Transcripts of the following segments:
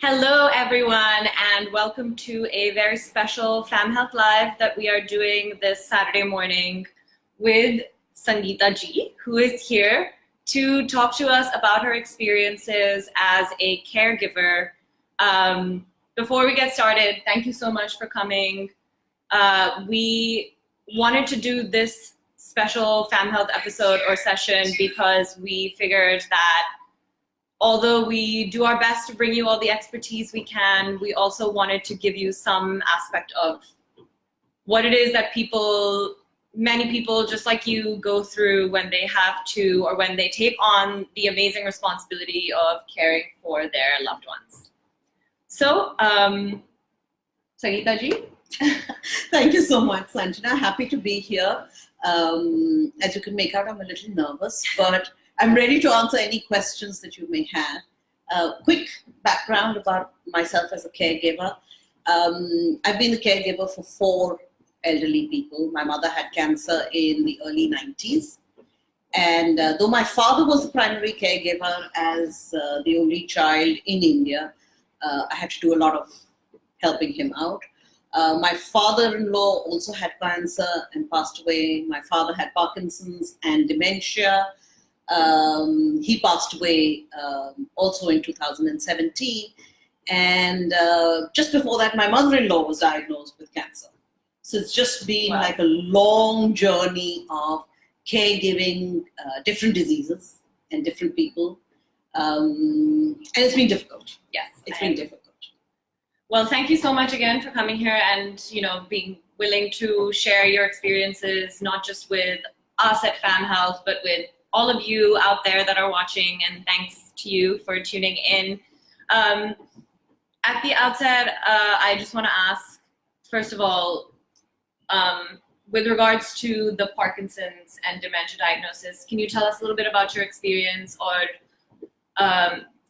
Hello, everyone, and welcome to a very special Famhealth Live that we are doing this Saturday morning with Sangeeta ji, who is here to talk to us about her experiences as a caregiver. Before we get started, thank you so much for coming. We wanted to do this special Famhealth episode or session because we figured that although we do our best to bring you all the expertise we can, we also wanted to give you some aspect of what it is that many people just like you go through when they have to or when they take on the amazing responsibility of caring for their loved ones. So, Sangeeta ji. Thank you so much, Sanjana. Happy to be here. As you can make out, I'm a little nervous, but I'm ready to answer any questions that you may have. Quick background about myself as a caregiver. I've been a caregiver for 4 elderly people. My mother had cancer in the early 90s. And though my father was the primary caregiver as the only child in India, I had to do a lot of helping him out. My father-in-law also had cancer and passed away. My father had Parkinsons and dementia. He passed away also in 2017, and just before that my mother-in-law was diagnosed with cancer. So it's just been like a long journey of caregiving different diseases and different people, and it's been difficult. Yes, it's been difficult. Well, thank you so much again for coming here and being willing to share your experiences, not just with us at Famhealth, but with all of you out there that are watching, and thanks to you for tuning in. At the outset, I just want to ask, first of all, with regards to the Parkinsons and dementia diagnosis, can you tell us a little bit about your experience, और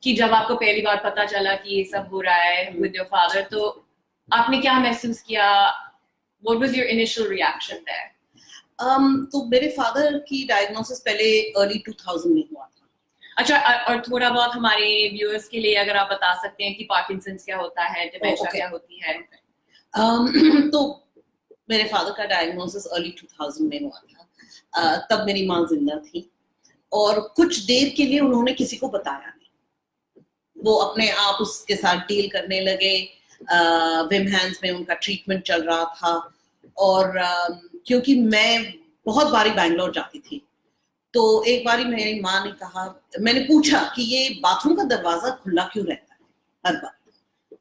कि जब आपको पहली बार पता चला कि ये सब हो रहा है with your father, तो आपने क्या महसूस किया? What was your initial reaction there? तो मेरे फादर की डायग्नोसिस पहले अर्ली 2000 में हुआ था. अच्छा, और थोड़ा बहुत हमारे व्यूअर्स के लिए अगर आप बता सकते हैं कि पार्किंसंस क्या होता है, डिमेंशिया क्या होती है? तो मेरे फादर का डायग्नोसिस अर्ली 2000 में हुआ था. तब मेरी माँ जिंदा थी और कुछ देर के लिए उन्होंने किसी को बताया नहीं. वो अपने आप उसके साथ डील करने लगे. विमहैंस में उनका ट्रीटमेंट चल रहा था और क्योंकि मैं बहुत बारी बैंगलोर जाती थी, तो एक बारी मेरी माँ ने कहा, मैंने पूछा कि ये बाथरूम का दरवाजा खुला क्यों रहता है हर बार?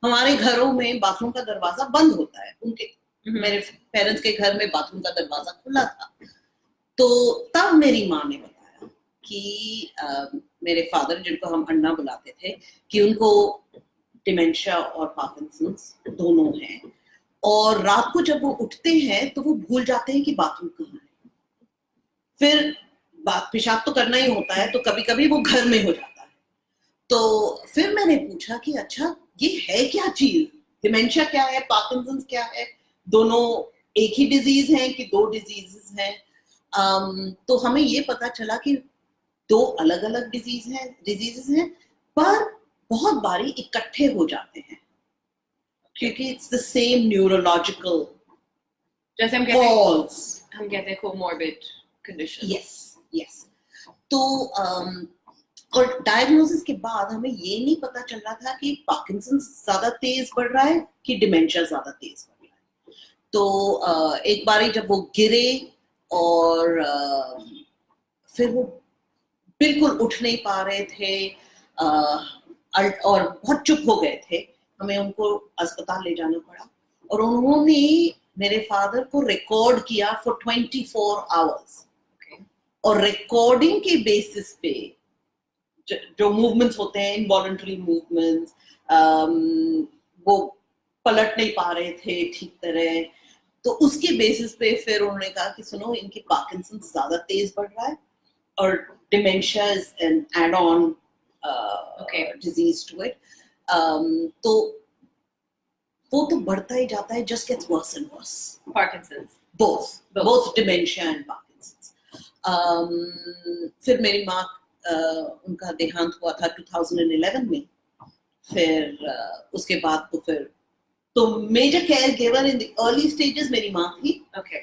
हमारे घरों में बाथरूम का दरवाजा बंद होता है. उनके मेरे पेरेंट्स के घर में बाथरूम का दरवाजा खुला था. तो तब मेरी माँ ने बताया कि मेरे फादर, जिनको हम अन्ना बुलाते थे, कि उनको डिमेंशिया और पार्किंसंस दोनों हैं, और रात को जब वो उठते हैं तो वो भूल जाते हैं कि बाथरूम कहाँ है. फिर पेशाब तो करना ही होता है, तो कभी कभी वो घर में हो जाता है. तो फिर मैंने पूछा कि अच्छा ये है क्या चीज, डिमेंशिया क्या है, पार्किंसंस क्या है, दोनों एक ही डिजीज है कि 2 डिजीजेस हैं? तो हमें ये पता चला कि 2 अलग अलग डिजीजेस हैं, पर बहुत बारी इकट्ठे हो जाते हैं क्योंकि it's the same neurological जैसे हम कहते हैं comorbid condition. Yes. तो और डायग्नोसिस के बाद हमें ये नहीं पता चल रहा था कि पार्किंसंस ज्यादा तेज बढ़ रहा है कि डिमेंशिया ज्यादा तेज बढ़ रहा है. तो एक बारी जब वो गिरे और फिर वो बिल्कुल उठ नहीं पा रहे थे और बहुत चुप हो गए थे, हमें उनको अस्पताल ले जाना पड़ा और उन्होंने मेरे फादर को रिकॉर्ड किया फॉर 24 आवर्स. और रिकॉर्डिंग के बेसिस पे जो मूवमेंट्स होते हैं, इनवॉलंटरी मूवमेंट्स, वो पलट नहीं पा रहे थे ठीक तरह, तो उसके बेसिस पे फिर उन्होंने कहा कि सुनो, इनकी पार्किंसंस ज्यादा तेज बढ़ रहा है और dementia is an add on disease to it. तो वो तो बढ़ता ही जाता है, just gets worse and worse. Parkinsons. Both dementia and Parkinsons. फिर मेरी माँ उनका देहांत हुआ था 2011 में. फिर उसके बाद तो major care giver in the early stages मेरी माँ थी,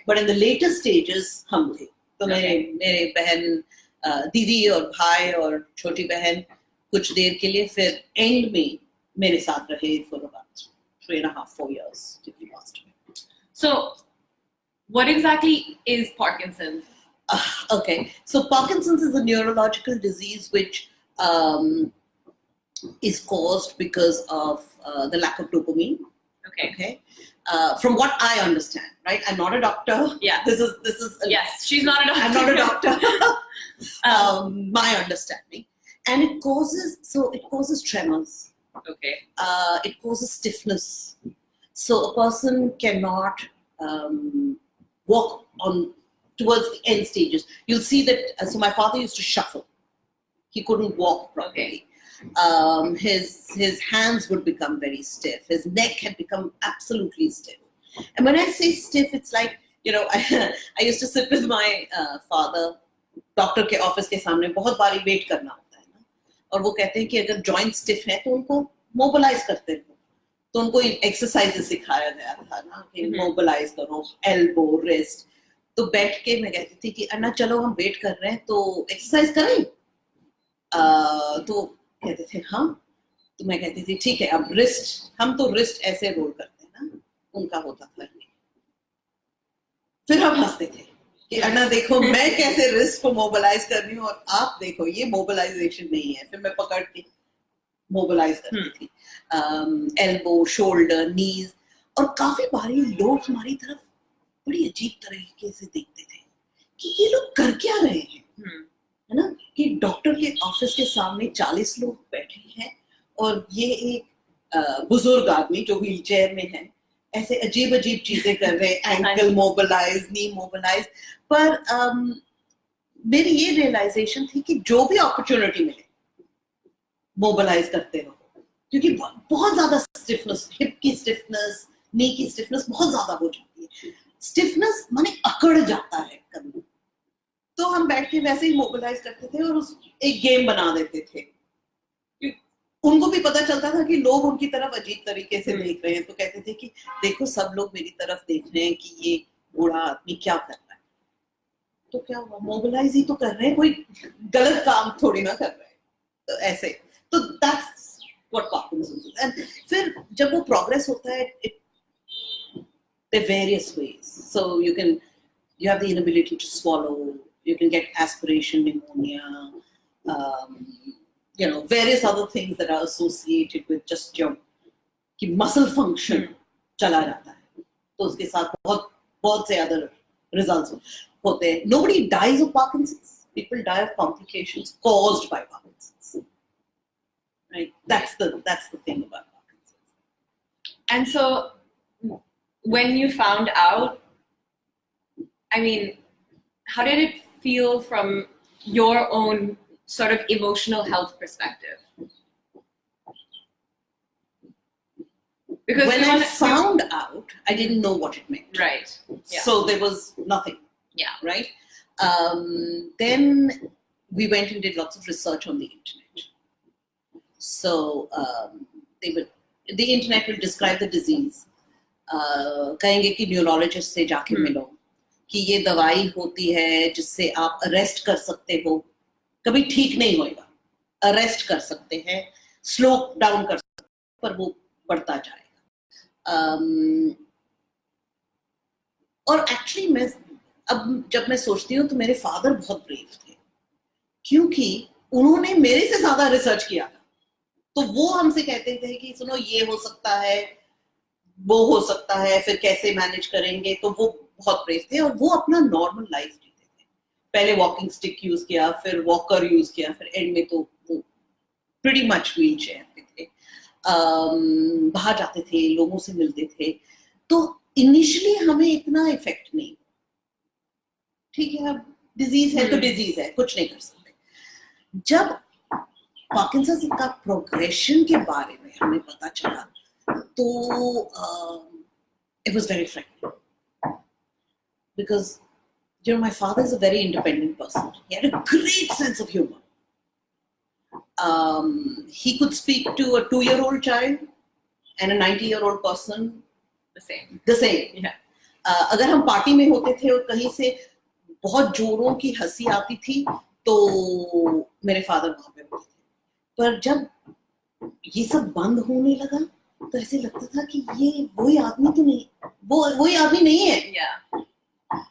but in the later stages हम थे। तो मेरे बहन, दीदी और भाई और छोटी बहन कुछ देर के लिए, फिर एंड में मेरे साथ रहे for about 3.5-4 years till he passed away. So, what exactly is Parkinson's? Okay, so Parkinson's is a neurological disease which is caused because of the lack of dopamine. Okay. From what I understand, right? I'm not a doctor. Yeah. This is. Yes, she's not a doctor. I'm not a doctor. My understanding, and it causes tremors. Okay. It causes stiffness, so a person cannot walk on towards the end stages. You'll see that. So my father used to shuffle. He couldn't walk properly. His hands would become very stiff. His neck had become absolutely stiff. And when I say stiff, it's like, I used to sit with my father. Doctor के office के सामने बहुत बारी wait करना होता है ना, और वो कहते हैं कि अगर जॉइंट स्टिफ है तो उनको मोबिलाइज करते रहो। तो उनको एक्सरसाइज सिखाया गया था ना कि मोबिलाइज करो, एल्बो, रिस्ट। तो बैठ के मैं कहती थी कि अन्ना चलो हम वेट कर रहे हैं तो एक्सरसाइज करें। तो कहते थे हाँ। तो मैं कहती थी ठीक है, अब रिस्ट, हम तो रिस्ट ऐसे रोल करते हैं ना, उनका होता था। फिर हम हंसते थे कि अन्ना देखो मैं कैसे रिस्ट को मोबिलाइज कर रही हूँ और आप देखो ये मोबिलाइजेशन नहीं है। फिर मैं पकड़ के मोबिलाइज करती थी, एल्बो, शोल्डर, नीज। और काफी बारी लोग हमारी तरफ बड़ी अजीब तरीके से देखते थे कि ये लोग कर क्या रहे हैं, है ना, कि डॉक्टर के ऑफिस के सामने 40 लोग बैठे हैं और ये एक बुजुर्ग आदमी जो व्हील चेयर में है ऐसे अजीब अजीब चीजें कर रहे हैं, एंकल मोबिलाइज, नी मोबिलाइज। पर मेरी ये रियलाइजेशन थी कि जो भी अपॉर्चुनिटी मिले मोबिलाइज करते रहो, क्योंकि बहुत ज्यादा स्टिफनेस, हिप की स्टिफनेस, नी की स्टिफनेस बहुत ज्यादा हो जाती है। स्टिफनेस माने अकड़ जाता है कभी। तो हम बैठ के वैसे ही मोबिलाइज करते थे और एक गेम बना देते थे। उनको भी पता चलता था कि लोग उनकी तरफ अजीब तरीके से देख रहे हैं, तो कहते थे कि देखो सब लोग मेरी तरफ देख रहे हैं कि ये बूढ़ा आदमी क्या कर रहा है। तो क्या हुआ, मोबिलाइज ही तो कर रहे हैं, कोई गलत काम थोड़ी ना कर रहे हैं। तो ऐसे, तो that's what Parkinson's is. And फिर जब वो प्रोग्रेस होता है, there are various ways. So you have the inability to swallow, you can get aspiration pneumonia, various other things that are associated with just your muscle function चला जाता है। तो उसके साथ बहुत से other results होते हैं। Nobody dies of Parkinson's. People die of complications caused by Parkinson's. Right? That's the thing about Parkinson's. And so, when you found out, I mean, how did it feel from your own sort of emotional health perspective? Because when I found out, I didn't know what it meant. Right. Yeah. So there was nothing. Yeah. Right. Then we went and did lots of research on the internet. So the internet will describe the disease. कहेंगे कि neurologist से जाके मिलो, कि ये दवाई होती है जिससे आप अरेस्ट कर सकते हो, कभी ठीक नहीं होएगा, अरेस्ट कर सकते हैं, स्लो डाउन कर सकते हैं, पर वो बढ़ता जाएगा। और एक्चुअली अब जब मैं सोचती हूँ तो मेरे फादर बहुत ब्रेव थे, क्योंकि उन्होंने मेरे से ज्यादा रिसर्च किया था। तो वो हमसे कहते थे कि सुनो ये हो सकता है, वो हो सकता है, फिर कैसे मैनेज करेंगे। तो वो बहुत ब्रेव थे और वो अपना नॉर्मल लाइफ जीते थे। पहले वॉकिंग स्टिक यूज किया, फिर वॉकर यूज किया, फिर एंड में तो वो प्रीटी मच व्हील चेयर पे थे। बाहर जाते थे, लोगों से मिलते थे। तो इनिशियली हमें इतना इफेक्ट नहीं, ठीक है अब डिजीज है तो डिजीज है, कुछ नहीं कर सकते। जब पार्किंसंस का प्रोग्रेशन के बारे में हमें पता चला तो it was very frightening, because my father is a very independent person. He had a great sense of humor. He could speak to a 2-year-old child and a 90-year-old person the same. Yeah. अगर हम party में होते थे और कहीं से बहुत जोरों की हंसी आती थी तो मेरे फादर वहां पे होते थे, पर जब ये सब बंद होने लगा तो ऐसे लगता था कि ये वही आदमी तो नहीं, वही आदमी नहीं है. Yeah.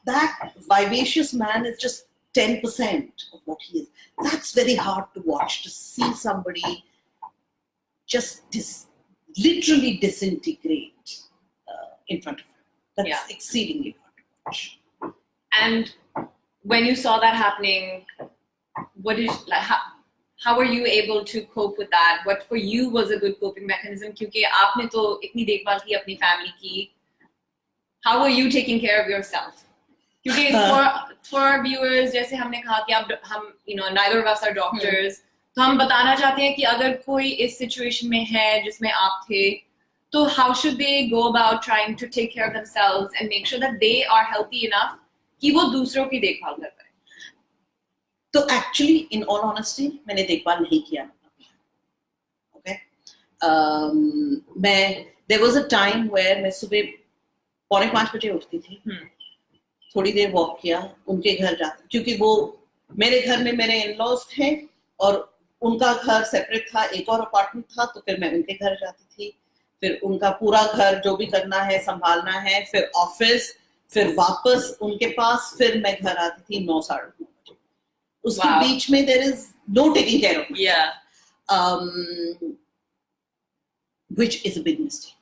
That vivacious man is just 10% of what he is. That's very hard to watch, to see somebody just literally disintegrate in front of him. That's exceedingly hard to watch. And when you saw that happening, how were you able to cope with that? What for you was a good coping mechanism? क्योंकि आपने तो इतनी देखभाल की अपनी family की. How were you taking care of yourself? क्योंकि for our viewers, जैसे हमने कहा कि हम neither of us are doctors, तो हम बताना चाहते हैं कि अगर कोई इस situation में है जिसमें आप थे, तो how should they go about trying to take care of themselves and make sure that they are healthy enough कि वो दूसरों की देखभाल कर पाए? तो actually, in all honesty, मैंने देखभाल नहीं किया. Okay, there was a time where मैं सुबह 4:45 बजे उठती थी, थोड़ी देर वॉक किया, उनके घर जाती, क्योंकि वो मेरे घर में मेरे इन-लॉज थे और उनका घर सेपरेट था, एक और अपार्टमेंट था, तो फिर मैं उनके घर जाती थी, फिर उनका पूरा घर जो भी करना है संभालना है, फिर ऑफिस, फिर वापस उनके पास, फिर मैं घर आती थी 9-9:30 बजे. उसके बीच में there is no taking care of myself. Which is a big mistake.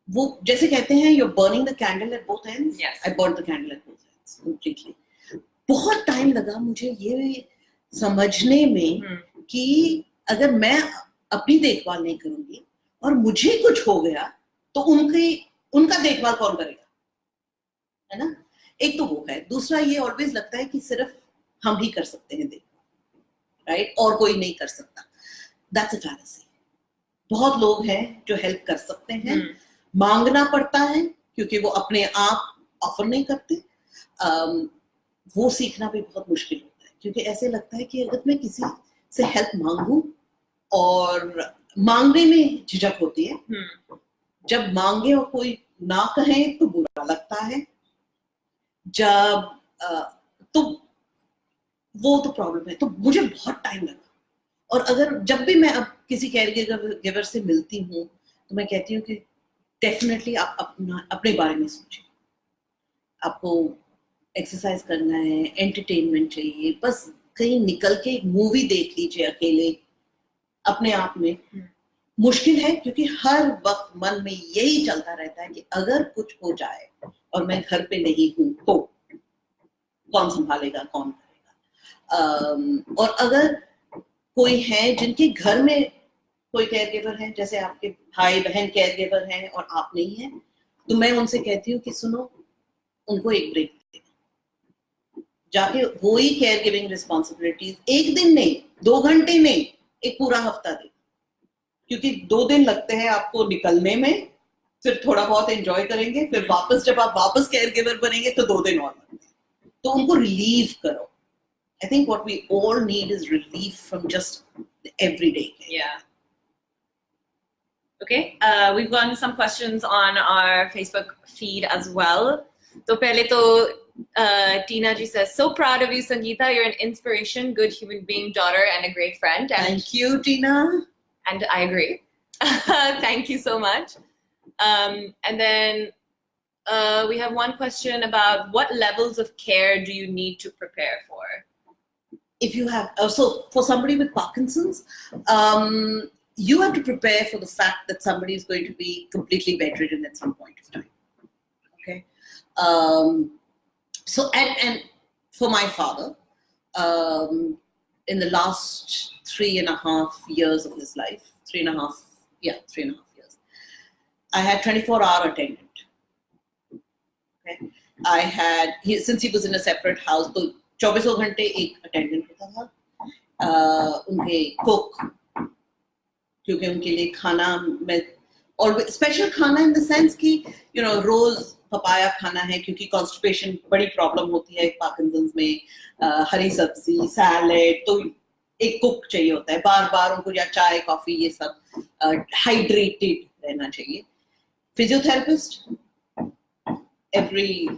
वो जैसे कहते हैं you're burning the candle at both ends. Yes. I burned the candle at both ends completely. बहुत टाइम लगा मुझे ये समझने में कि अगर मैं अपनी देखभाल नहीं करूंगी और मुझे कुछ हो गया तो उनका देखभाल कौन करेगा, है ना? एक तो वो है. दूसरा ये ऑलवेज लगता है कि सिर्फ हम ही कर सकते हैं देखभाल, राइट, और कोई नहीं कर सकता. That's a fantasy. बहुत लोग हैं जो हेल्प कर सकते हैं, मांगना पड़ता है क्योंकि वो अपने आप ऑफर नहीं करते. वो सीखना भी बहुत मुश्किल होता है क्योंकि ऐसे लगता है कि अगर मैं किसी से हेल्प मांगूं, और मांगने में झिझक होती है, जब मांगे और कोई ना कहे तो बुरा लगता है, जब तो वो तो प्रॉब्लम है. तो मुझे बहुत टाइम लगा, और अगर जब भी मैं अब किसी कैरेगिवर से मिलती हूँ तो मैं कहती हूँ कि डेफिनेटली आप अपने बारे में सोचिए. आपको एक्सरसाइज करना है, एंटरटेनमेंट चाहिए, बस कहीं निकल के एक मूवी देख लीजिए अकेले अपने आप में. मुश्किल है क्योंकि हर वक्त मन में यही चलता रहता है कि अगर कुछ हो जाए और मैं घर पे नहीं हूं तो कौन संभालेगा, कौन करेगा. और अगर कोई है जिनके घर में कोई केयरगिवर है, जैसे आपके भाई बहन केयरगिवर हैं और आप नहीं हैं, तो मैं उनसे कहती हूँ कि सुनो, उनको एक ब्रेक दे, जाके वही केयर गिविंग रिस्पॉन्सिबिलिटीज एक दिन नहीं, 2 घंटे नहीं, एक पूरा हफ्ता दे. क्योंकि 2 दिन लगते हैं आपको निकलने में, फिर थोड़ा बहुत एंजॉय करेंगे, फिर वापस जब आप वापस केयरगिवर बनेंगे तो 2 दिन और लगते हैं. तो उनको रिलीव करो. I think what we all need is relief from just the everyday care. Yeah. Okay, we've gotten some questions on our Facebook feed as well. So pehle to Tina ji says, so proud of you, Sangeeta. You're an inspiration, good human being, daughter, and a great friend. And thank you, Tina. And I agree. Thank you so much. And then we have one question about what levels of care do you need to prepare for? If you have, so for somebody with Parkinson's, you have to prepare for the fact that somebody is going to be completely bedridden at some point of time. Okay. So, and for my father, in the last 3.5 years of his life, 3.5 years, I had 24-hour attendant. Okay. I had, since he was in a separate house, so 24 घंटे एक attendant होता था. उनके cook, क्योंकि उनके लिए खाना मैं, और स्पेशल खाना इन द सेंस कि रोज पपाया खाना है क्योंकि कॉन्स्टिपेशन बड़ी प्रॉब्लम होती है पार्किंसंस में. हरी सब्जी, सैलेड, तो एक कुक चाहिए होता है, बार बार उनको या चाय कॉफी ये सब हाइड्रेटेड रहना चाहिए. Physiotherapist every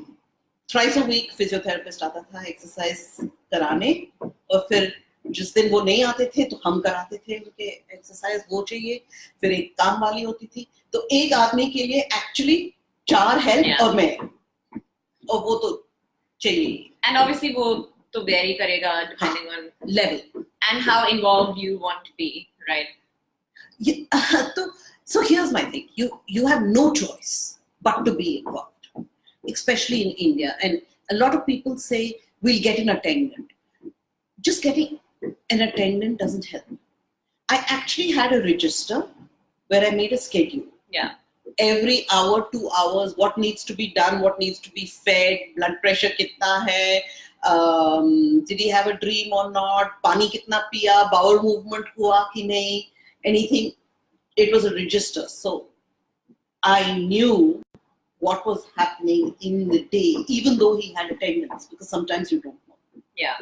thrice a week physiotherapist आता था एक्सरसाइज कराने, और फिर जिस दिन वो नहीं आते थे तो हम कराते थे उनके एक्सरसाइज. वो चाहिए. फिर एक काम वाली होती थी. तो एक आदमी के लिए एक्चुअली 4 हेल्प और मैं, और वो तो चाहिए. एंड ऑब्वियसली वो तो वेरी करेगा depending on level and how involved you want to be, right? तो so here's my thing, you have no choice but to be involved, especially in India. And a lot of people say we'll get an attendant. Just getting an attendant doesn't help. I actually had a register where I made a schedule. Yeah. Every hour, 2 hours, what needs to be done, what needs to be fed, blood pressure kitna hai, did he have a dream or not, pani kitna piya, bowel movement hua ki nahi, anything. It was a register, so I knew what was happening in the day, even though he had attendance, because sometimes you don't know. Yeah.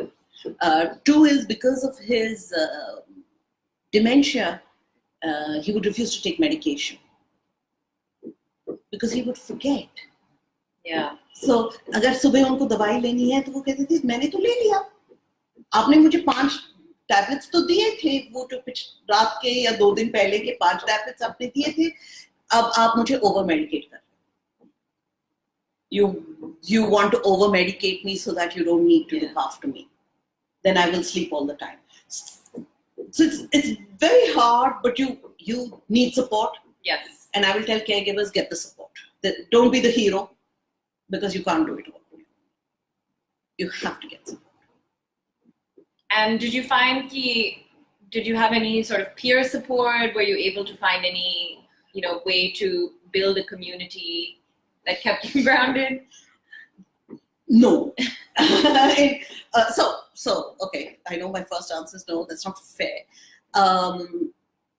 2 is because of his dementia, he would refuse to take medication because he would forget. Yeah. So अगर सुबह उनको दवाई लेनी है तो वो कहते थे मैंने तो ले लिया, आपने मुझे 5 टैबलेट्स तो दिए थे, वो जो रात के या 2 दिन पहले के 5 टैबलेट्स आपने दिए थे, अब आप मुझे ओवर मेडिकेट कर रहे हो. You want to over medicate me so that you don't need to look after me. Then I will sleep all the time. So it's very hard, but you need support. Yes. And I will tell caregivers, get the support. Don't be the hero, because you can't do it all. You have to get support. And did you have any sort of peer support? Were you able to find any, way to build a community that kept you grounded? No. So okay, I know my first answer is no, that's not fair.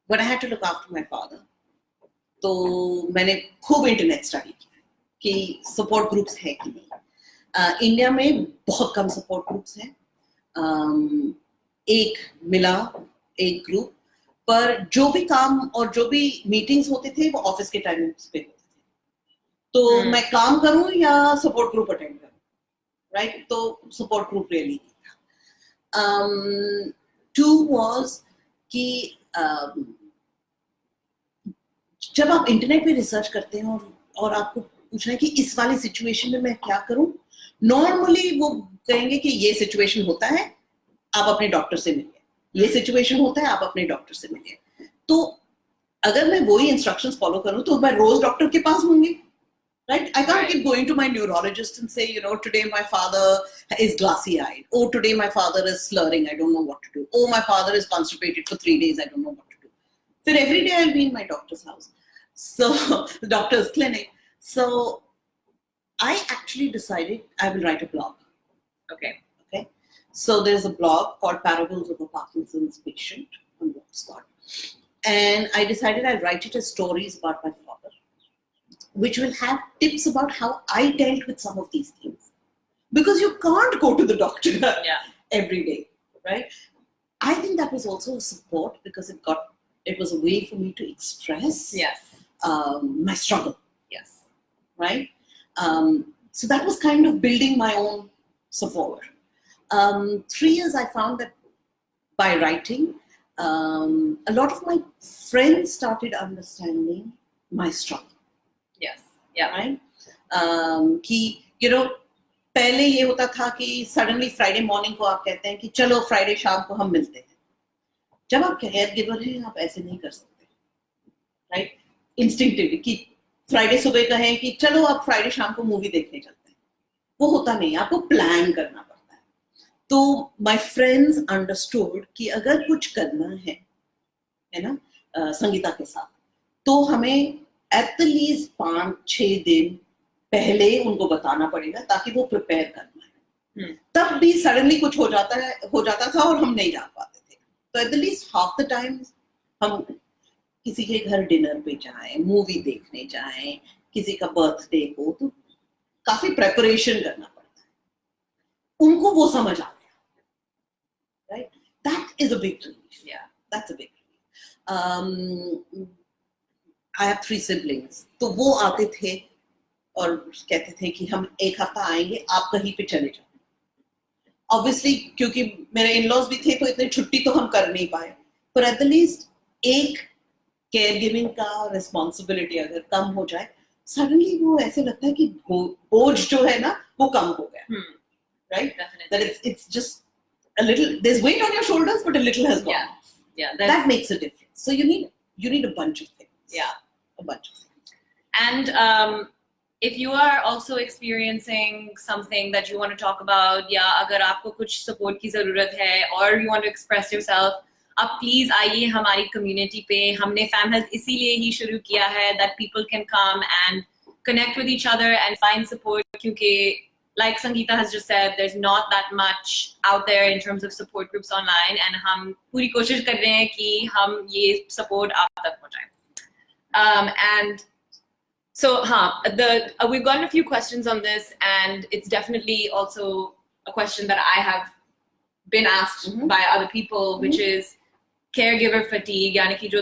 When I had to look after my father, तो मैंने खूब internet study किया कि support groups है कि नहीं. India में बहुत कम सपोर्ट ग्रुप्स हैं. एक मिला एक ग्रुप, पर जो भी काम और जो भी मीटिंग्स होते थे वो ऑफिस के टाइमिंग्स पे होते थे. तो मैं काम करूं या सपोर्ट ग्रुप अटेंड करूं, राइट? तो सपोर्ट ग्रुप रियली था. 2 was कि जब आप इंटरनेट पे रिसर्च करते हैं और आपको पूछना है कि इस वाली सिचुएशन में मैं क्या करूं, नॉर्मली वो कहेंगे कि ये सिचुएशन होता है, आप अपने डॉक्टर से मिलिए. ये सिचुएशन होता है, आप अपने डॉक्टर से मिलिए. तो अगर मैं वही इंस्ट्रक्शंस फॉलो करूं तो मैं रोज डॉक्टर के पास होंगी, right? I can't keep going to my neurologist and say, today my father is glassy-eyed. Oh, today my father is slurring. I don't know what to do. Oh, my father is constipated for 3 days. I don't know what to do. Then every day I'll be in my doctor's house. So, the doctor's clinic. So, I actually decided I will write a blog. Okay. So, there's a blog called Parables of a Parkinsons Patient on Blogspot. And I decided I'll write it as stories about my father, which will have tips about how I dealt with some of these things. Because you can't go to the doctor every day, right? I think that was also a support because it was a way for me to express my struggle. Yes. Right? So that was kind of building my own support. 3 years I found that by writing, a lot of my friends started understanding my struggle. Yes. Yeah. Right? कि पहले ये होता था कि suddenly Friday morning को आप कहते हैं कि चलो फ्राइडे शाम को हम मिलते हैं. जब आप केयर गिवर हैं आप ऐसे नहीं कर सकते, राइट? इंस्टिंक्टिवली कि फ्राइडे सुबह कहें कि चलो आप फ्राइडे शाम को मूवी देखने चलते हैं, वो होता नहीं. आपको प्लान करना पड़ता है. तो माय फ्रेंड्स अंडरस्टूड कि अगर कुछ करना है ना संगीता के साथ, तो हमें एट द लीस्ट 5-6 दिन पहले उनको बताना पड़ेगा ताकि वो प्रिपेयर करना है. तब भी सडनली कुछ हो जाता था और हम नहीं जा पाते थे. तो at the least half the time हम किसी के घर डिनर पे जाएं, मूवी देखने जाएं, किसी का बर्थडे हो, तो काफी प्रेपरेशन करना पड़ता है. उनको वो समझ आ गया, right? that is a big relief. Yeah. That's a big relief. I have 3 siblings. तो वो आते थे और कहते थे कि हम एक हफ्ता आएंगे, आप कहीं पे चले जाओ. Obviously, क्योंकि मेरे in-laws भी थे तो इतनी छुट्टी तो हम कर नहीं पाए. But at the least एक caregiving का responsibility अगर कम हो जाए, suddenly वो ऐसे लगता है कि बोझ जो है ना वो कम हो गया. Right? Definitely. That it's just a little. There's weight on your shoulders, but a little has gone. Yeah. That makes a difference. So you need a bunch of things. Yeah. A bunch of things. And if you are also experiencing something that you want to talk about, या अगर आपको कुछ support की ज़रूरत है, or you want to express yourself, आप please आइए हमारी community पे. हमने Famhealth इसीलिए ही शुरू किया है that people can come and connect with each other and find support. क्योंकि like Sangeeta has just said, there's not that much out there in terms of support groups online, and हम पूरी कोशिश कर रहे हैं कि हम ये support आप तक पहुंचाएं. And so, we've gotten a few questions on this, and it's definitely also a question that I have been asked by other people, which is caregiver fatigue, यानी कि जो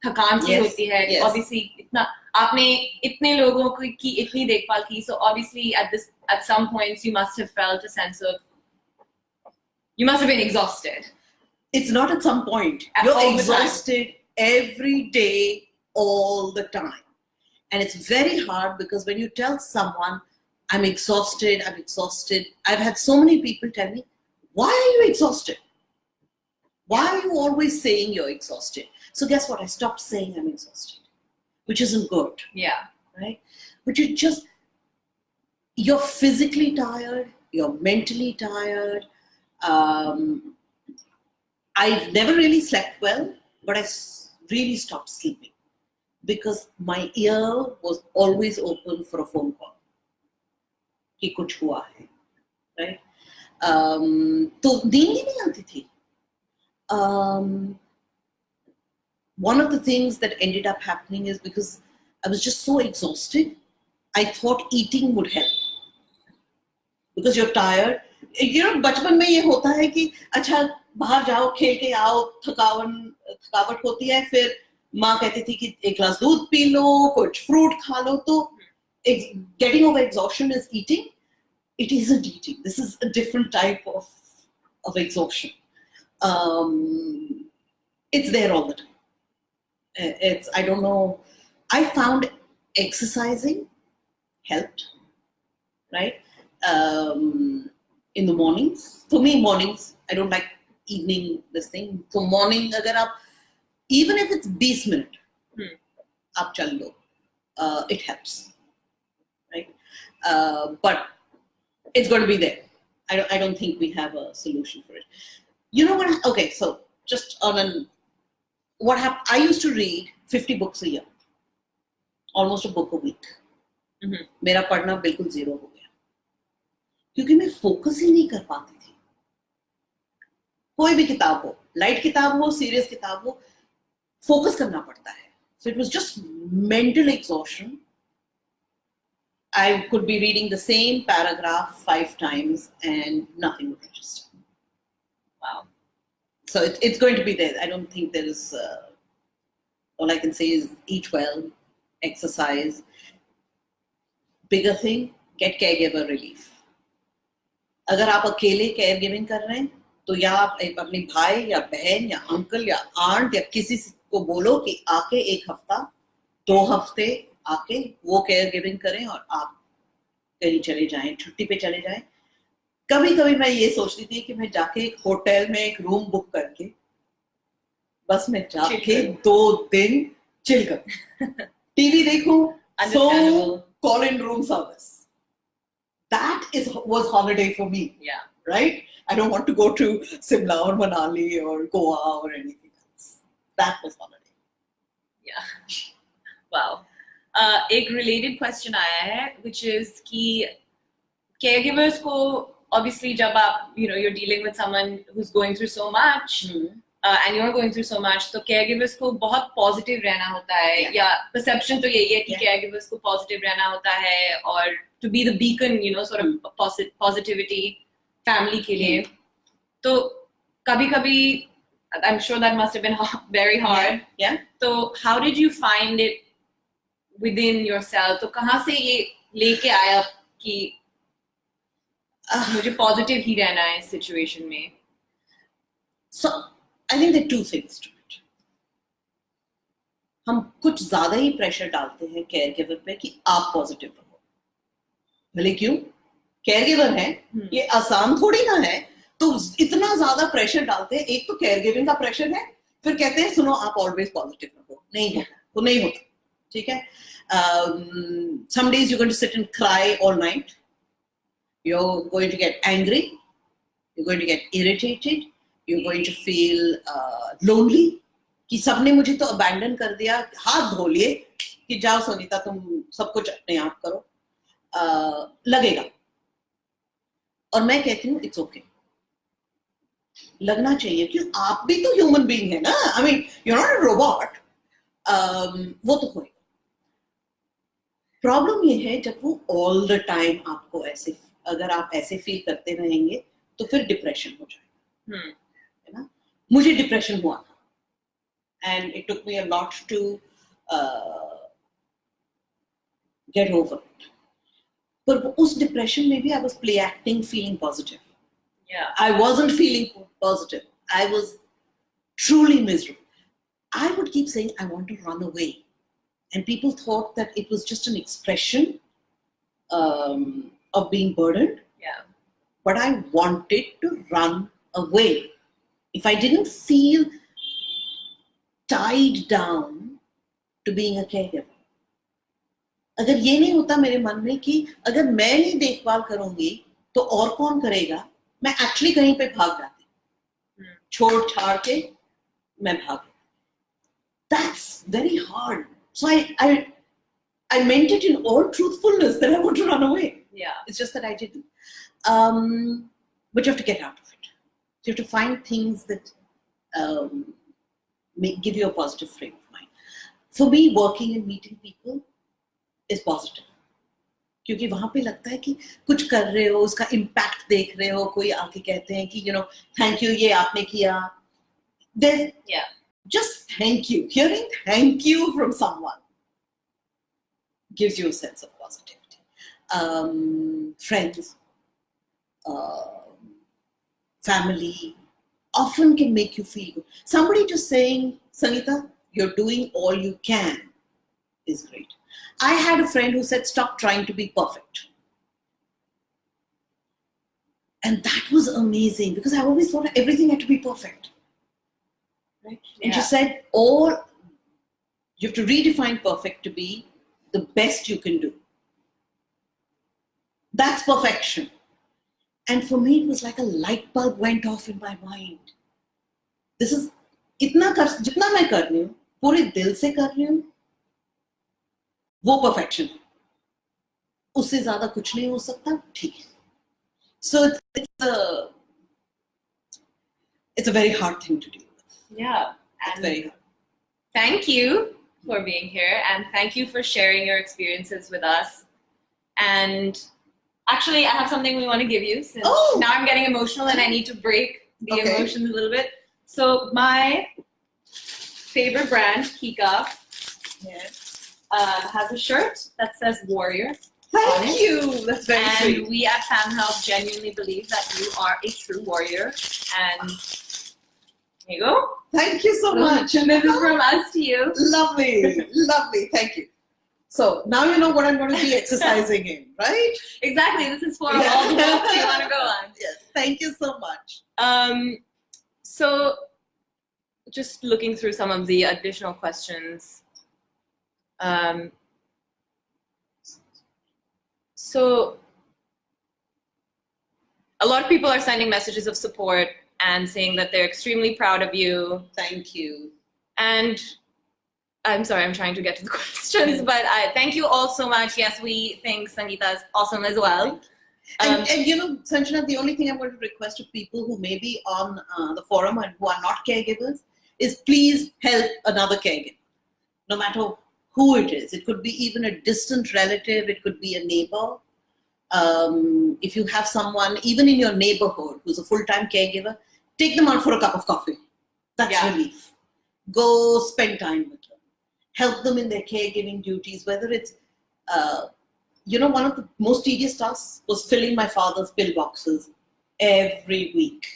थकान सी होती है. Obviously, आपने इतने लोगों की इतनी देखभाल की, so obviously at some points you must have felt a sense of, you must have been exhausted. It's not at some point. You're exhausted every day, all the time. And it's very hard because when you tell someone, I'm exhausted, I've had so many people tell me, why are you exhausted? Why are you always saying you're exhausted? So guess what? I stopped saying I'm exhausted, which isn't good. Yeah. Right? But you're physically tired, you're mentally tired. I've never really slept well, but I really stopped sleeping because my ear was always open for a phone call. कि कुछ हुआ है, right? तो नींद ही नहीं आती थी. One of the things that ended up happening is because I was just so exhausted, I thought eating would help. Because you're tired. You know, बचपन में ये होता है कि अच्छा बाहर जाओ, खेल के आओ, थकावट होती है, फिर माँ कहती थी कि एक ग्लास दूध पी लो, कुछ फ्रूट खा लो. तो getting over exhaustion is eating. It isn't eating. This is a different type of exhaustion. It's there all the time. I don't know. I found exercising helped, right? In the mornings. For me, mornings. I don't like evening this thing. So morning, agar aap, even if it's 20 minutes, aap chal lo. It helps, right? But it's going to be there. I don't think we have a solution for it. You know what? Okay, so just on what happened? I used to read 50 books a year, almost a book a week. मेरा पढ़ना बिल्कुल zero हो गया, क्योंकि मैं focus ही नहीं कर पाती थी. कोई भी किताब हो, light किताब हो, serious किताब हो, focus करना पड़ता है. So it was just mental exhaustion. I could be reading the same paragraph 5 times and nothing would register. Wow. So it's going to be there. I don't think there is, all I can say is eat well, exercise. Bigger thing, get caregiver relief. अगर आप अकेले caregiving कर रहे हैं, तो या आप अपने भाई या बहन या अंकल या आंट या किसी को बोलो कि आके एक हफ्ता 2 हफ्ते आके वो caregiving करें और आप कहीं चले जाएं, छुट्टी पे चले जाएं. कभी-कभी मैं ये सोचती थी कि मैं जाके एक होटल में एक रूम बुक करके बस मैं जाके 2 दिन चिल करूं, टीवी देखूं, सो call in room service. That was holiday for me. Yeah. Right? I don't want to go to Simla or Manali or Goa or anything else. That was holiday. Yeah. Wow. एक related question आया है, which is कि caregivers को obviously जब आप you're dealing with someone who's going through so much and you're going through so much, तो caregivers को बहुत positive रहना होता है, या perception तो यही है कि caregivers को positive रहना होता है और to be the beacon, sort of positivity family के लिए. तो kabhi I'm sure that must have been very hard. Yeah. So how did you find it within yourself? तो कहाँ से ये लेके आया कि मुझे positive ही रहना है इस situation में? So I think there are two things to it. हम कुछ ज्यादा ही प्रेशर डालते हैं caregiver पे कि आप पॉजिटिव रहो. भले क्यों? Caregiver है, ये आसान थोड़ी ना है. तो इतना ज्यादा प्रेशर डालते हैं. एक तो caregiving का प्रेशर है, फिर कहते हैं सुनो आप ऑलवेज पॉजिटिव रहो. नहीं होता, वो नहीं होता. ठीक है? Some days you're going to sit and cry all night. You're going to get angry. You're going to get irritated. You're going to feel lonely. कि सबने मुझे तो abandon कर दिया. हाथ धो लिए कि जाओ संगीता तुम सब कुछ अपने आप करो. लगेगा. और मैं कहती हूँ it's okay. लगना चाहिए क्यों आप भी तो ह्यूमन बीइंग है ना. I mean you are not a robot. वो तो होएगा. प्रॉब्लम ये है जब वो ऑल द टाइम आपको ऐसे अगर आप ऐसे फील करते रहेंगे तो फिर डिप्रेशन हो जाएगा. है ना. मुझे डिप्रेशन हुआ था and it took me a lot to get over it. पर उस डिप्रेशन में भी I was play acting feeling positive. Yeah. I wasn't feeling positive. I was truly miserable. I would keep saying, I want to run away. And people thought that it was just an expression of being burdened. Yeah. But I wanted to run away. If I didn't feel tied down to being a caregiver, अगर ये नहीं होता मेरे मन में कि अगर मैं नहीं देखभाल करूंगी तो और कौन करेगा, मैं एक्चुअली कहीं पे भाग जाती. छोड़ छाड़ के मैं भाग. That's very hard. So I meant it in all truthfulness that I want to run away. Yeah. It's just that I didn't. But you have to get out of it. You have to find things that give you a positive frame of mind. For me, working and meeting people is positive. क्योंकि वहां पे लगता है कि कुछ कर रहे हो, उसका इम्पैक्ट देख रहे हो. कोई आके कहते हैं कि थैंक यू ये आपने किया. Just thank you. Hearing thank you from someone gives you a sense of positivity. Friends, family often can make you feel good. Somebody just saying, Sangeeta, you're doing all you can is great. I had a friend who said, stop trying to be perfect. And that was amazing because I always thought everything had to be perfect. Right? And Yeah. she said, you have to redefine perfect to be the best you can do. That's perfection. And for me, it was like a light bulb went off in my mind. This is, jitna मैं कर रही हूँ, पूरे दिल से कर रही हूँ, वो perfection है. उससे ज़्यादा कुछ नहीं हो सकता, ठीक है. So it's a very hard thing to deal with. Yeah. It's very hard. Thank you for being here and thank you for sharing your experiences with us. And actually, I have something we want to give you since now I'm getting emotional and I need to break the emotions a little bit. So my favorite brand, Kika, has a shirt that says Warrior. Thank you. That's very sweet. And we at Famhealth genuinely believe that you are a true warrior. And here you go. Thank you so much. And this is from us to you. Lovely, lovely. Thank you. So now you know what I'm going to be exercising in, right? Exactly. This is for all the walks you want to go on. Yes. Thank you so much. So just looking through some of the additional questions. So a lot of people are sending messages of support and saying that they're extremely proud of you. Thank you. And I'm sorry, I'm trying to get to the questions, but thank you all so much. Yes, we think Sangeeta is awesome as well. And Sanjana, the only thing I'm going to request of people who may be on the forum and who are not caregivers is please help another caregiver, no matter who it is. It could be even a distant relative, it could be a neighbor. If you have someone, even in your neighborhood, who's a full-time caregiver, take them out for a cup of coffee. That's relief. Go spend time with them. Help them in their caregiving duties, whether it's, one of the most tedious tasks was filling my father's pill boxes every week.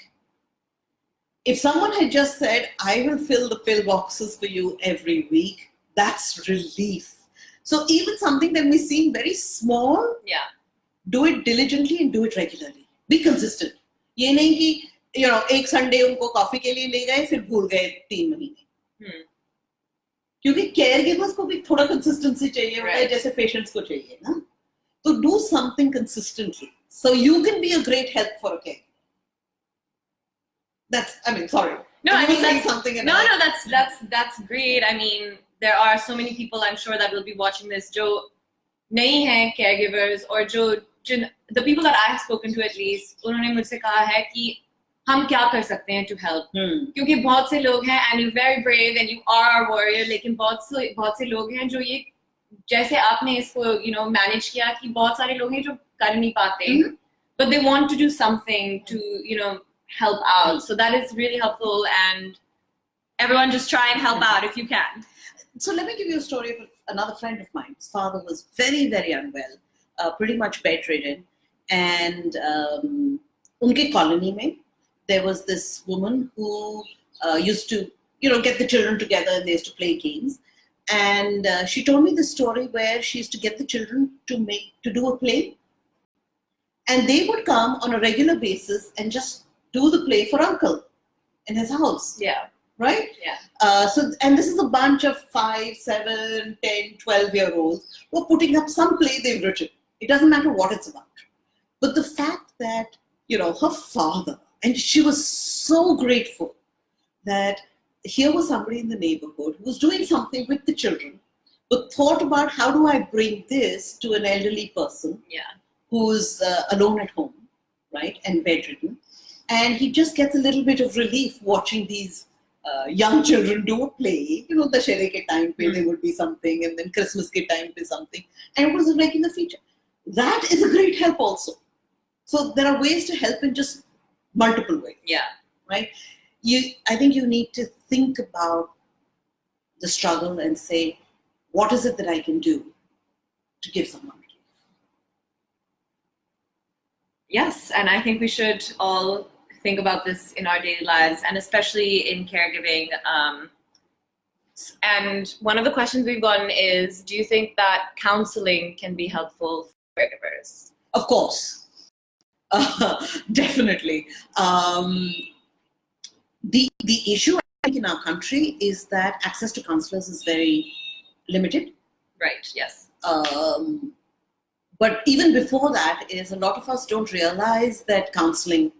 If someone had just said, I will fill the pill boxes for you every week, that's relief. So even something that may seem very small, do it diligently and do it regularly. Be consistent. ये नहीं कि, एक Sunday उनको coffee के लिए ले गए फिर भूल गए 3 महीने. क्योंकि caregivers को भी थोड़ा consistency चाहिए होता है जैसे patients को चाहिए ना. So do something consistently. So you can be a great help for a caregiver. Sorry. No, I mean that's something. That's great. I mean, there are so many people I'm sure that will be watching this जो नहीं हैं caregivers और the people that I have spoken to at least उन्होंने मुझसे कहा है कि हम क्या कर सकते हैं to help. क्योंकि बहुत से लोग हैं and you're very brave and you are a warrior लेकिन बहुत से लोग हैं जो ये जैसे आपने इसको manage किया कि बहुत सारे लोग हैं जो कर नहीं पाते but they want to do something to help out. So that is really helpful and everyone just try and help out if you can. So let me give you a story of another friend of mine. His father was very, very unwell, pretty much bedridden. And unke colony mein, there was this woman who used to, get the children together and they used to play games. And she told me this story where she used to get the children to do a play. And they would come on a regular basis and just do the play for uncle in his house. Yeah. Right? Yeah. And this is a bunch of 5, 7, 10, 12-year-olds who are putting up some play they've written. It doesn't matter what it's about. But the fact that, her father, and she was so grateful that here was somebody in the neighborhood who was doing something with the children, but thought about how do I bring this to an elderly person who's alone at home, right, and bedridden. And he just gets a little bit of relief watching these young children do a play. The Dashera ke time pe there would be something, and then Christmas ke time pe something, and it was a regular feature. That is a great help also. So there are ways to help in just multiple ways. Yeah. Right? I think you need to think about the struggle and say, what is it that I can do to give someone relief? Yes, and I think we should all think about this in our daily lives, and especially in caregiving. And one of the questions we've gotten is, do you think that counseling can be helpful for caregivers? Of course. Definitely. The issue I think in our country is that access to counselors is very limited. Right, yes. But even before that is a lot of us don't realize that counseling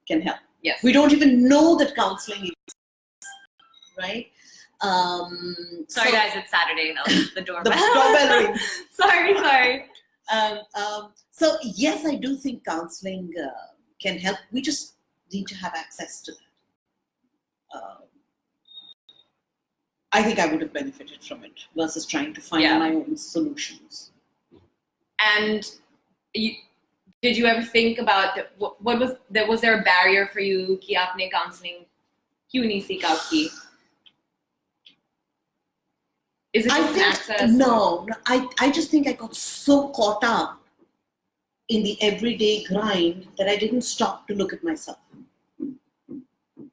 can help. Yes. We don't even know that counseling exists, right? Sorry guys, it's Saturday now. The doorbell. The doorbell rings. Sorry. So yes, I do think counseling can help. We just need to have access to that. I think I would have benefited from it versus trying to find my own solutions. And did you ever think about was there a barrier for you कि आपने counseling क्यों नहीं सीखा की? Is it just access? No, I just think I got so caught up in the everyday grind that I didn't stop to look at myself.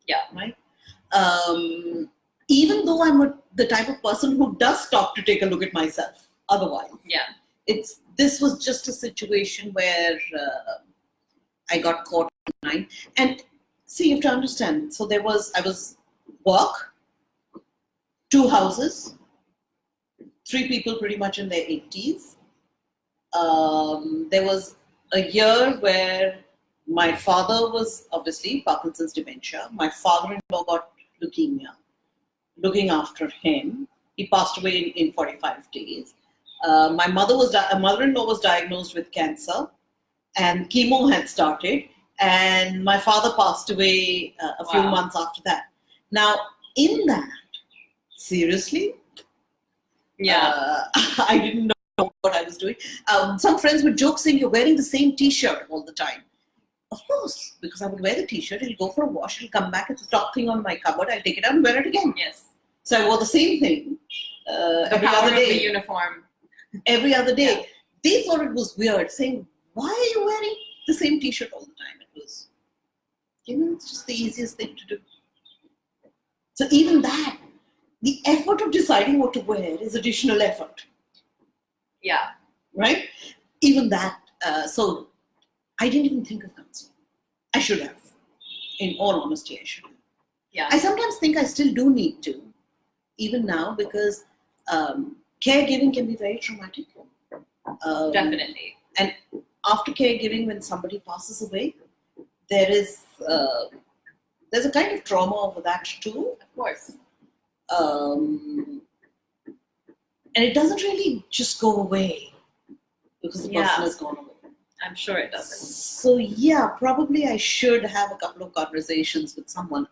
Yeah. Right? Even though I'm the type of person who does stop to take a look at myself otherwise. Yeah. This was just a situation where I got caught in line. And see, you have to understand. So I was work, 2 houses, 3 people pretty much in their 80s. There was a year where my father was obviously Parkinsons dementia. My father-in-law got leukemia. Looking after him, he passed away in 45 days. My mother-in-law was diagnosed with cancer, and chemo had started. And my father passed away a few months after that. Now, in that, seriously, I didn't know what I was doing. Some friends would joke saying, "You're wearing the same T-shirt all the time." Of course, because I would wear the t-shirt, it'll go for a wash, it'll come back, it's a top thing on my cupboard, I'll take it out and wear it again. Yes. So I wore the same thing The every power other of the day. uniform. Every other day. Yeah. They thought it was weird, saying, why are you wearing the same t-shirt all the time? It was, it's just the easiest thing to do. So even that, the effort of deciding what to wear is additional effort. Yeah. Right? Even that. So I didn't even think of counseling. I should have. In all honesty, I should have. Yeah. I sometimes think I still do need to, even now, because caregiving can be very traumatic. Definitely. And after caregiving, when somebody passes away, there's a kind of trauma over that too. Of course. And it doesn't really just go away because the person has gone away. I'm sure it doesn't. So yeah, probably I should have a couple of conversations with someone.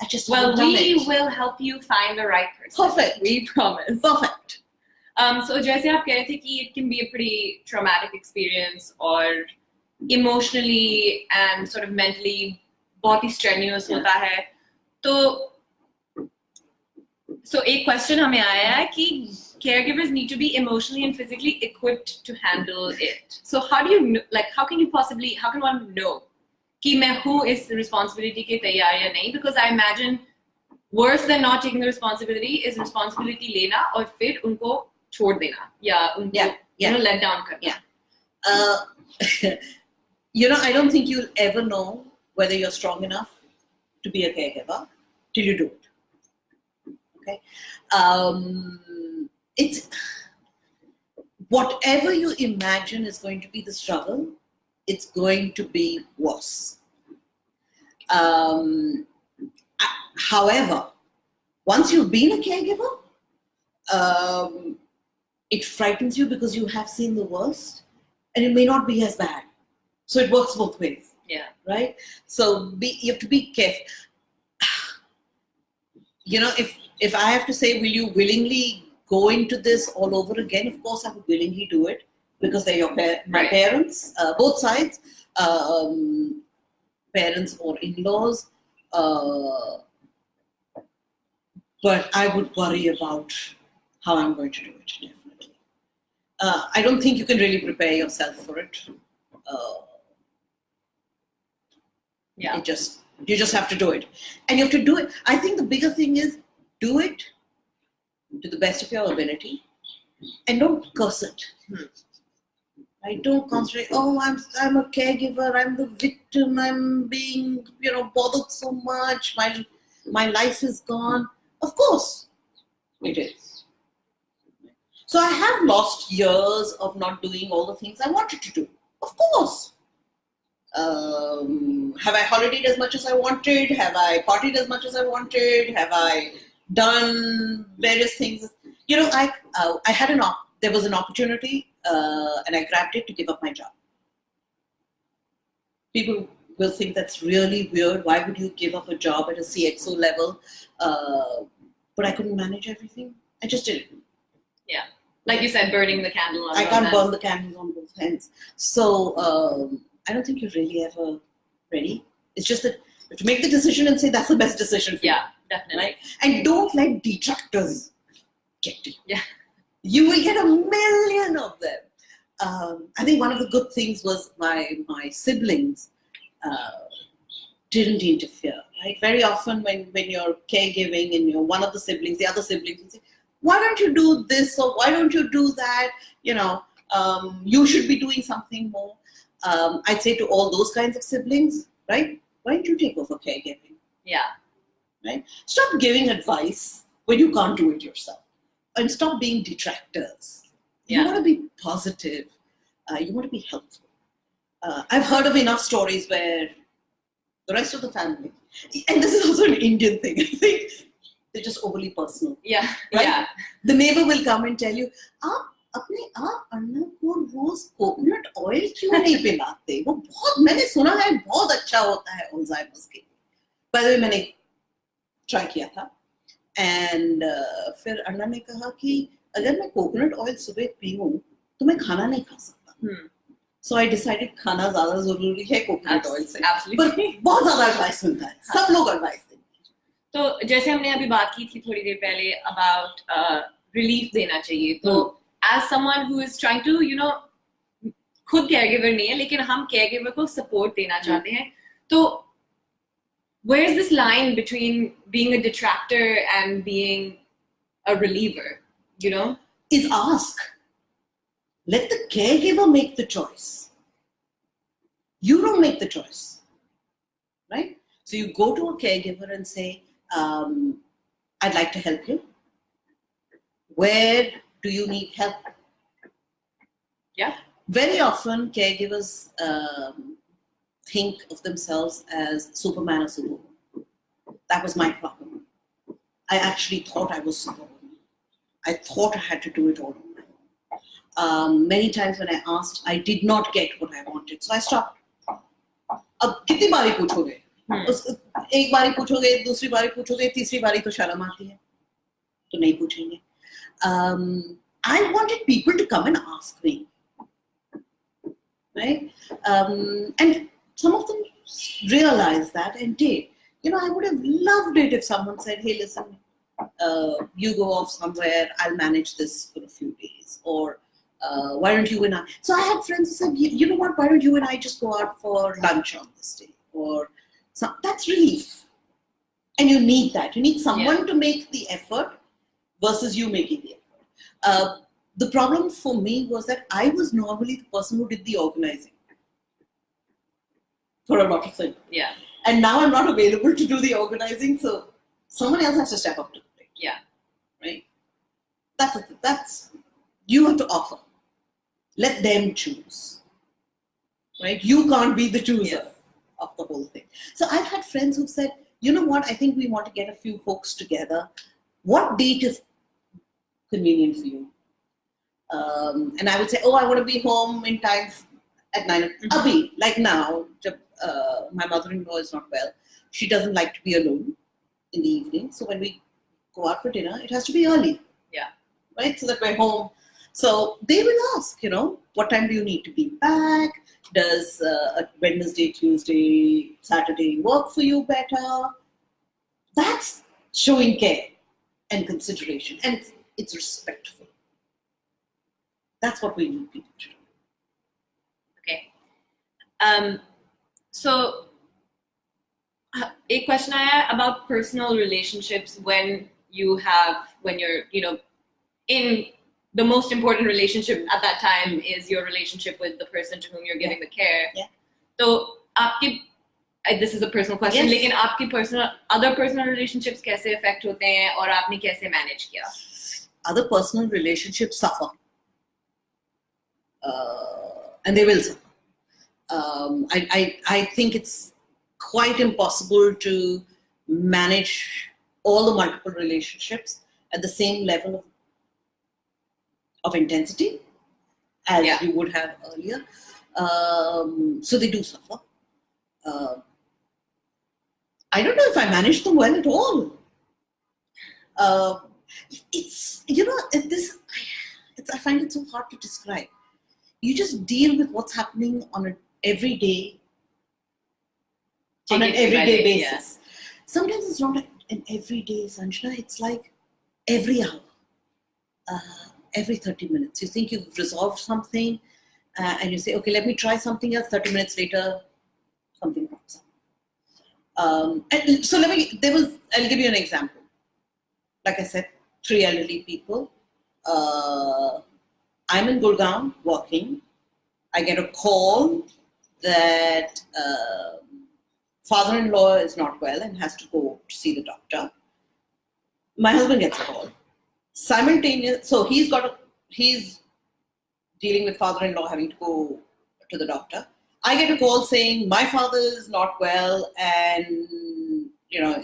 I just haven't done we it. will help you find the right person. Perfect. We promise. Perfect. So जैसे आप कह रहे थे कि it can be a pretty traumatic experience or emotionally and sort of mentally बहुत ही strenuous होता है. तो so एक question हमें आया है कि caregivers need to be emotionally and physically equipped to handle it. So how do you how can one know कि मैं हूँ इस responsibility के तैयार या नहीं? Because I imagine worse than not taking the responsibility is responsibility लेना और फिर उनको छोड़ देना या उनको let down करना. I don't think you'll ever know whether you're strong enough to be a caregiver till you do it. Okay? It's whatever you imagine is going to be the struggle, it's going to be worse. However, once you've been a caregiver, it frightens you because you have seen the worst and it may not be as bad. So it works both ways. Yeah. Right? So you have to be careful. If I have to say, will you willingly go into this all over again? Of course, I would willingly do it because they're my parents, both sides, parents or in-laws. But I would worry about how I'm going to do it, definitely. I don't think you can really prepare yourself for it. You just have to do it. And you have to do it. I think the bigger thing is do it to the best of your ability and don't curse it. I don't concentrate, I'm a caregiver, I'm the victim, I'm being, bothered so much, my life is gone. Of course, it is. So I have lost years of not doing all the things I wanted to do. Of course. Have I holidayed as much as I wanted? Have I partied as much as I wanted? Have I done various things? I had there was an opportunity and I grabbed it to give up my job. People will think that's really weird. Why would you give up a job at a CXO level? But I couldn't manage everything. I just did it. Yeah. Like you said, burning the candle on both ends. I can't burn the candles on both ends. So I don't think you're really ever ready. It's just that you have to make the decision and say that's the best decision for you. Yeah, definitely. Right? And don't let detractors get to you. Yeah. You will get a million of them. I think one of the good things was my siblings didn't interfere. Right? Very often when you're caregiving and you're one of the siblings, the other siblings will say, why don't you do this or why don't you do that? You should be doing something more. I'd say to all those kinds of siblings, right? Why don't you take over caregiving? Yeah. Right? Stop giving advice when you can't do it yourself. And stop being detractors. You want to be positive. You want to be helpful. I've heard of enough stories where the rest of the family, and this is also an Indian thing, I think, they're just overly personal. Yeah. Right? Yeah. The neighbor will come and tell you, आप अन्ना को रोज coconut oil क्यों नहीं पिलाते? वो मैंने सुना है बहुत अच्छा होता है अल्जाइमर्स के लिए. By the way, मैंने ट्राई किया था एंड फिर अन्ना ने कहा कि अगर मैं कोकोनट ऑयल सुबह पीऊं तो मैं खाना नहीं खा सकता. So I decided खाना ज़्यादा ज़रूरी है coconut oil से. Absolutely. But बहुत ज़्यादा advice मिलता है. सब लोग advice देते हैं. तो जैसे हमने अभी बात की थी थोड़ी देर पहले about relief देना चाहिए. तो as someone who is trying to, you know, खुद caregiver नहीं है लेकिन हम caregiver को support देना चाहते हैं. तो where's this line between being a detractor and being a reliever? You know, is ask. Let the caregiver make the choice. You don't make the choice, right? So you go to a caregiver and say, I'd like to help you. Where do you need help? Yeah. Very often caregivers think of themselves as Superman or Superwoman. That was my problem. I actually thought I was Superwoman. I thought I had to do it all. Many times when I asked, I did not get what I wanted, so I stopped. अब कितनी बारी पूछोगे? एक बारी पूछोगे, दूसरी बारी पूछोगे, तीसरी बारी तो शर्म आती है, तो नहीं पूछेंगे. I wanted people to come and ask me, right? And some of them realized that and did. You know, I would have loved it if someone said, "Hey, listen, you go off somewhere. I'll manage this for a few days," or why don't you and I? So I had friends who said, you know what, why don't you and I just go out for lunch on this day? Or that's relief. And you need that. You need someone to make the effort versus you making the effort. The problem for me was that I was normally the person who did the organizing for a lot of things. Yeah. And now I'm not available to do the organizing, so someone else has to step up to the plate. Yeah. Right? That's you have to offer. Let them choose, right? You can't be the chooser of the whole thing. So I've had friends who've said, you know what, I think we want to get a few folks together. What date is convenient for you? And I would say, oh, I want to be home in time at 9. Abhi, like now, my mother-in-law is not well. She doesn't like to be alone in the evening. So when we go out for dinner, it has to be early. Yeah. Right? So that we're home. So they will ask, you know, what time do you need to be back? Does a Wednesday, Tuesday, Saturday work for you better? That's showing care and consideration, and it's respectful. That's what we need people to do. Okay. So, a question I have about personal relationships when you're, you know, in the most important relationship at that time is your relationship with the person to whom you're giving the care. Yeah. So, this is a personal question, लेकिन आपकी other personal relationships कैसे affect होते हैं और आपने कैसे manage किया? Other personal relationships suffer. And they will suffer. I think it's quite impossible to manage all the multiple relationships at the same level of intensity as you would have earlier. So they do suffer. I don't know if I managed them well at all. It's, you know, I find it so hard to describe. You just deal with what's happening on an everyday basis. Yeah. Sometimes it's not an everyday, Sanjana. It's like every hour, every 30 minutes. You think you've resolved something, and you say, okay, let me try something else. 30 minutes later, something pops up. And so I'll give you an example. Like I said, 3 elderly people. I'm in Gurgaon working. I get a call that father-in-law is not well and has to go to see the doctor. My husband gets a call. Simultaneous, so he's dealing with father-in-law having to go to the doctor. I get a call saying my father is not well and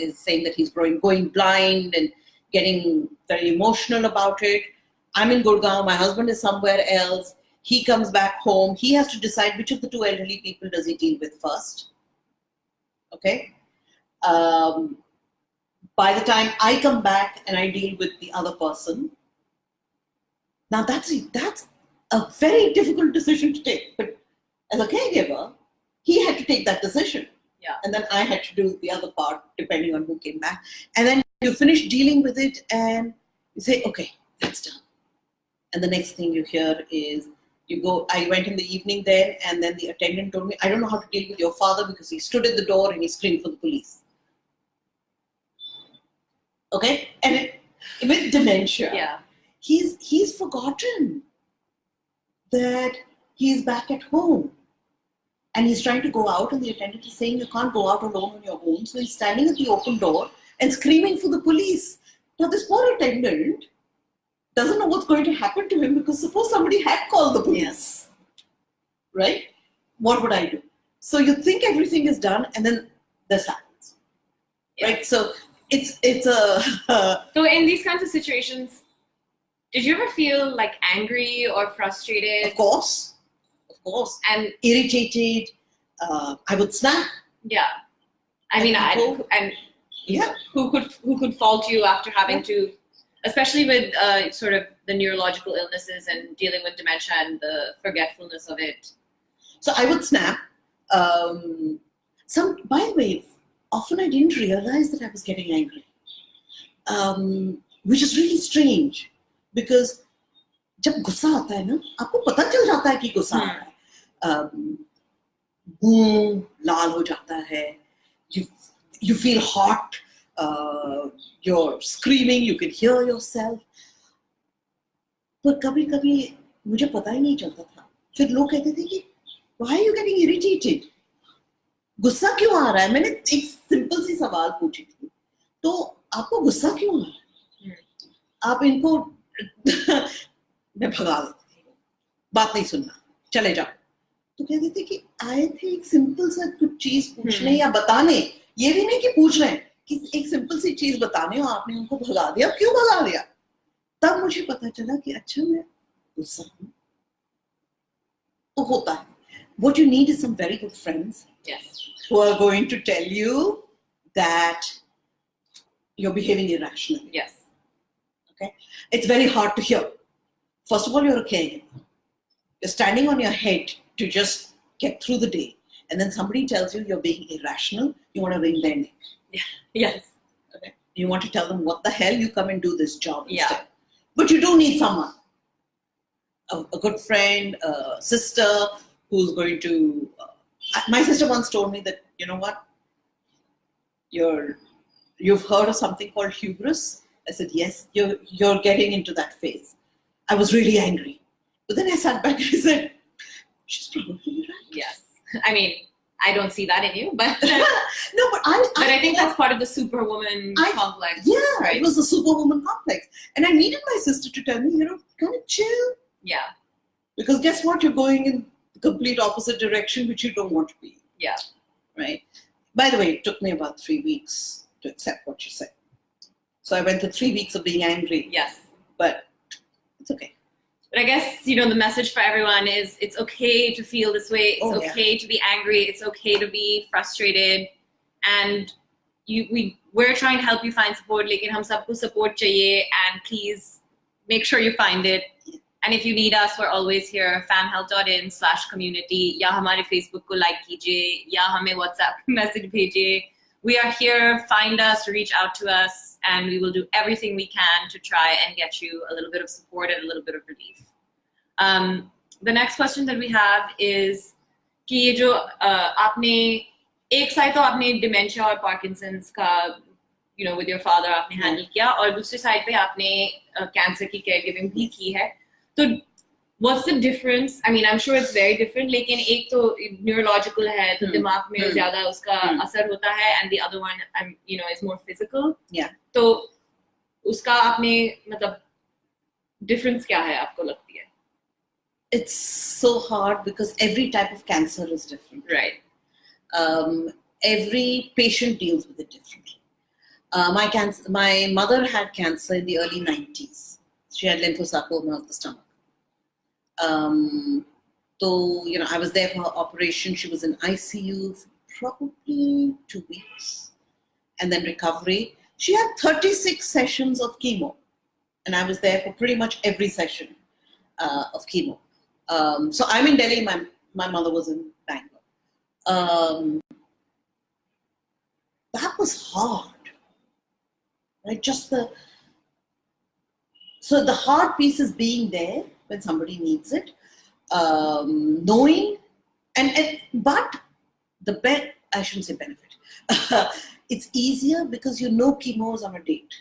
is saying that he's going blind and getting very emotional about it. I'm in Gurgaon, my husband is somewhere else. He comes back home. He has to decide which of the 2 elderly people does he deal with first. Okay? By the time I come back and I deal with the other person, now that's a very difficult decision to take. But As a caregiver, he had to take that decision. Yeah. And then I had to do the other part depending on who came back. And then you finish dealing with it and you say, okay, that's done. And the next thing you hear is, I went in the evening then, and then the attendant told me, I don't know how to deal with your father because he stood at the door and he screamed for the police. Okay? And with dementia, Yeah. he's forgotten that he's back at home. And he's trying to go out, and the attendant is saying, you can't go out alone on your own. So he's standing at the open door and screaming for the police. Now, this poor attendant doesn't know what's going to happen to him, because suppose somebody had called the police, right? What would I do? So you think everything is done, and then this happens, right? So it's a... So in these kinds of situations, did you ever feel like angry or frustrated? Of course. And irritated. I would snap. Yeah. I mean, who could fault you after having to, especially with sort of the neurological illnesses and dealing with dementia and the forgetfulness of it. So I would snap. By the way, often I didn't realize that I was getting angry, which is really strange, because जब गुस्सा आता है ना, आपको पता चल जाता है कि गुस्सा आ रहा है. मुंह लाल हो जाता है. You feel hot. You're screaming. You can hear yourself. पर कभी-कभी मुझे पता ही नहीं चलता था. फिर लोग कहते थे कि why are you getting irritated? गुस्सा क्यों आ रहा है? मैंने एक सिंपल सी सवाल पूछी थी. तो आपको गुस्सा क्यों आ रहा है? आप इनको मैं भगा देती थी. बात नहीं सुनना. चले जाओ. तो कहते थे कि आए थे एक सिंपल सा कुछ चीज पूछने या बताने. ये भी नहीं कि पूछ रहे हैं, कि एक सिंपल सी चीज बताने और आपने उनको भगा दिया. क्यों भगा दिया? तब मुझे पता चला कि अच्छा मैं गुस्सा हूं. तो होता है. What you need is some very good friends, yes, who are going to tell you that you're behaving irrationally. Yes. Okay? It's very hard to hear. First of all, you're a caregiver. You're standing on your head to just get through the day. And then somebody tells you you're being irrational. You want to wring their neck. Yeah. Yes. Okay? You want to tell them, what the hell, you come and do this job Yeah. instead. But you do need someone. A good friend, a sister who's going to... my sister once told me that, you know what? You've heard of something called hubris? I said, yes, you're getting into that phase. I was really angry. But then I sat back and I said, she's probably right. Yes. I mean, I don't see that in you, but no, but I think that's part of the superwoman complex. Yeah, right? It was the superwoman complex. And I needed my sister to tell me, kind of chill. Yeah. Because guess what? You're going in the complete opposite direction, which you don't want to be. Yeah. Right? By the way, it took me about 3 weeks to accept what you said. So I went through 3 weeks of being angry. Yes. But it's okay. But I guess, the message for everyone is it's okay to feel this way. It's okay to be angry. It's okay to be frustrated. And we're trying to help you find support. Lekin hum sabko support chahiye, and please make sure you find it. And if you need us, we're always here. famhealth.in/community. Ya hamare Facebook ko like kijiye. Ya hame WhatsApp message bhejiye. We are here. Find us, reach out to us, and we will do everything we can to try and get you a little bit of support and a little bit of relief. The next question that we have is कि ये जो आपने एक side तो आपने dementia और Parkinsons का with your father आपने handle किया, और दूसरी साइड पे आपने cancer की caregiving भी की है. तो what's the difference? I mean, I'm sure it's very different, लेकिन एक तो neurological है, तो दिमाग में ज़्यादा उसका असर होता है, and the other one, is more physical. Yeah. तो उसका आपने मतलब difference क्या है आपको लगती है? It's so hard because every type of cancer is different. Right. Every patient deals with it differently. My mother had cancer in the early 90s. She had lymphosarcoma of the stomach. So, I was there for her operation. She was in ICU for probably 2 weeks. And then recovery. She had 36 sessions of chemo. And I was there for pretty much every session of chemo. So I'm in Delhi. My mother was in Bangalore. That was hard, right? So the hard piece is being there when somebody needs it, knowing, but I shouldn't say benefit. It's easier because you know chemo is on a date.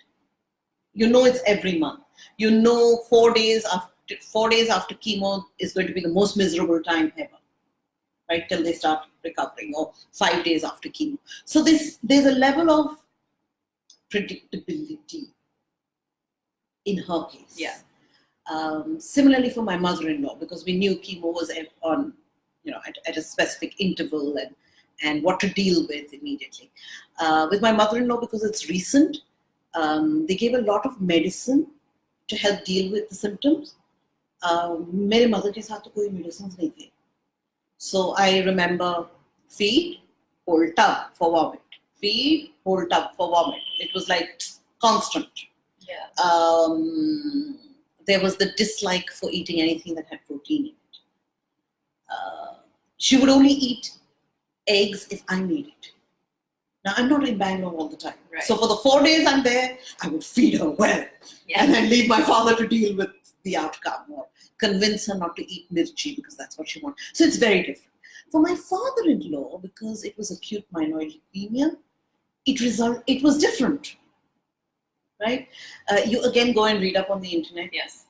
You know it's every month. You know 4 days after chemo is going to be the most miserable time ever, right? Till they start recovering, or 5 days after chemo. So there's a level of predictability in her case. Yeah. Similarly for my mother-in-law, because we knew chemo was on, at a specific interval and what to deal with immediately. With my mother-in-law, because it's recent, they gave a lot of medicine to help deal with the symptoms. मेरे mother के साथ तो कोई medicines नहीं थे. So I remember feed, hold tub for vomit. Feed, hold tub for vomit. It was like constant. Yeah. There was the dislike for eating anything that had protein in it. She would only eat eggs if I made it. Now, I'm not in Bangalore all the time. Right. So for the 4 days I'm there, I would feed her well. Yeah. And then leave my father to deal with the outcome, or convince her not to eat mirchi because that's what she wants. So it's very different. For my father-in-law, because it was acute myeloid leukemia, it was different. Right? You again go and read up on the internet. Yes.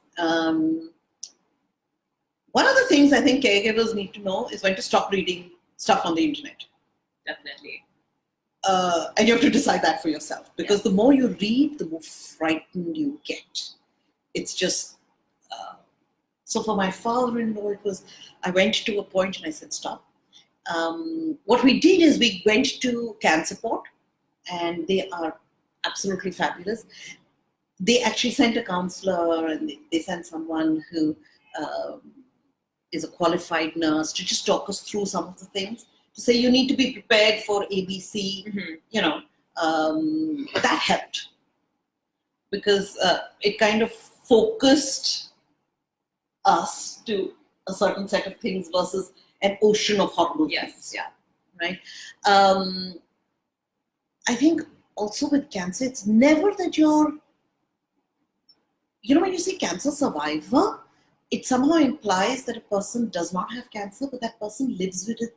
One of the things I think caregivers need to know is when to stop reading stuff on the internet. Definitely. And you have to decide that for yourself, because the more you read, the more frightened you get. It's just, so for my father-in-law, I went to a point and I said, stop. What we did is we went to Cancer Support, and they are absolutely fabulous. They actually sent a counselor, and they sent someone who is a qualified nurse to just talk us through some of the things, to say you need to be prepared for ABC, that helped. Because it kind of focused us to a certain set of things versus an ocean of horrible things. Yeah. Right? I think also with cancer, it's never that when you say cancer survivor, it somehow implies that a person does not have cancer, but that person lives with it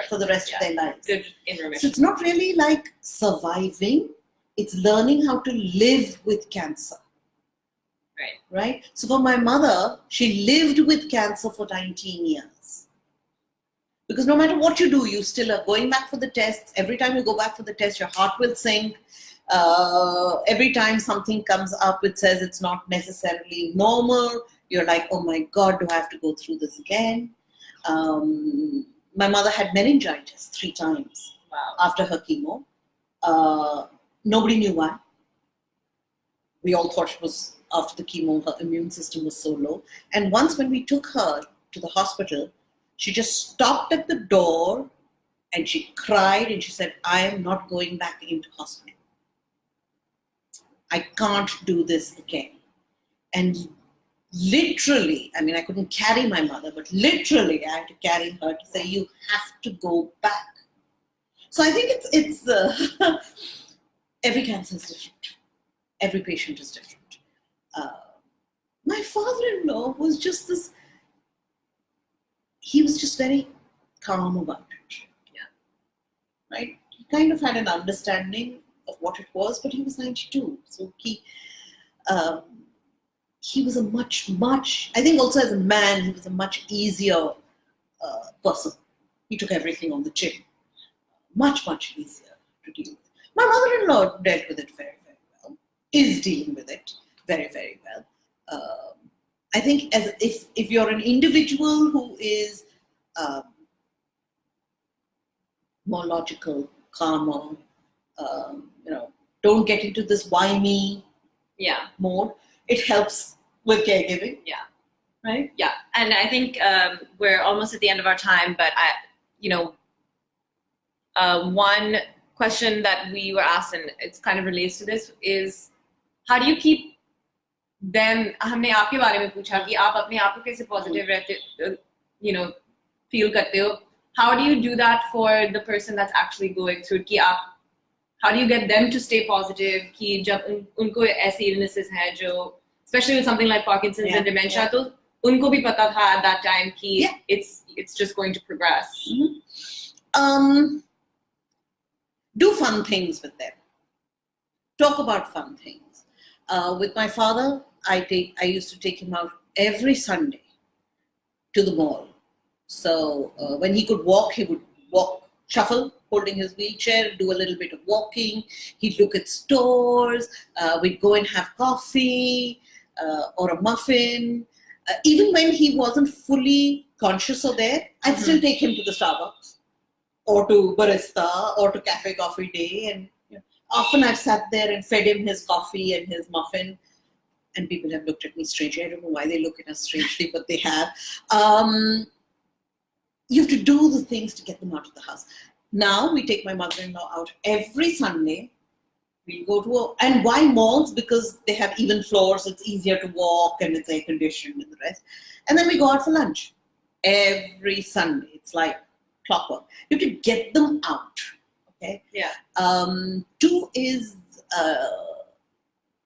for the rest of their lives. Good in remission. So it's not really like surviving, it's learning how to live with cancer. Right? So for my mother, she lived with cancer for 19 years. Because no matter what you do, you still are going back for the tests. Every time you go back for the test, your heart will sink. Every time something comes up which says it's not necessarily normal, you're like, oh my God, do I have to go through this again? My mother had meningitis 3 times after her chemo. Nobody knew why. We all thought it was after the chemo, her immune system was so low. And once when we took her to the hospital, she just stopped at the door and she cried and she said, I am not going back into hospital. I can't do this again. And literally, I mean, I couldn't carry my mother, but literally I had to carry her to say, you have to go back. So I think it's every cancer is different. Every patient is different. My father-in-law was just he was just very calm about it. Yeah. Right? He kind of had an understanding of what it was, but he was 92. So he was a much, I think also as a man, he was a much easier person. He took everything on the chin. Much, much easier to deal with. My mother-in-law dealt with it very, very well. Is dealing with it very, very well. I think if you're an individual who is more logical, calmer, don't get into this why me mode, it helps with caregiving. Yeah. Right? Yeah. And I think we're almost at the end of our time, but one question that we were asked, and it's kind of relates to this, is how do you keep them, हमने आपके बारे में पूछा कि आप अपने आप को कैसे positive रहते, feel करते हो, how do you do that for the person that's actually going through it? कि आप, how do you get them to stay positive? कि जब उनको ऐसे illnesses हैं जो, especially with something like Parkinsons and dementia, तो उनको भी पता था at that time कि it's just going to progress. Do fun things with them. Talk about fun things. With my father, I used to take him out every Sunday to the mall. So when he could walk, he would walk, shuffle, holding his wheelchair, do a little bit of walking. He'd look at stores. We'd go and have coffee or a muffin. Even when he wasn't fully conscious or there, I'd still take him to the Starbucks or to Barista or to Cafe Coffee Day. And often I've sat there and fed him his coffee and his muffin. And people have looked at me strangely. I don't know why they look at us strangely, but they have. You have to do the things to get them out of the house. Now we take my mother-in-law out every Sunday. We go to and why malls? Because they have even floors, so it's easier to walk and it's air conditioned and the rest. And then we go out for lunch every Sunday. It's like clockwork. You have to get them out. Okay. Yeah. Two is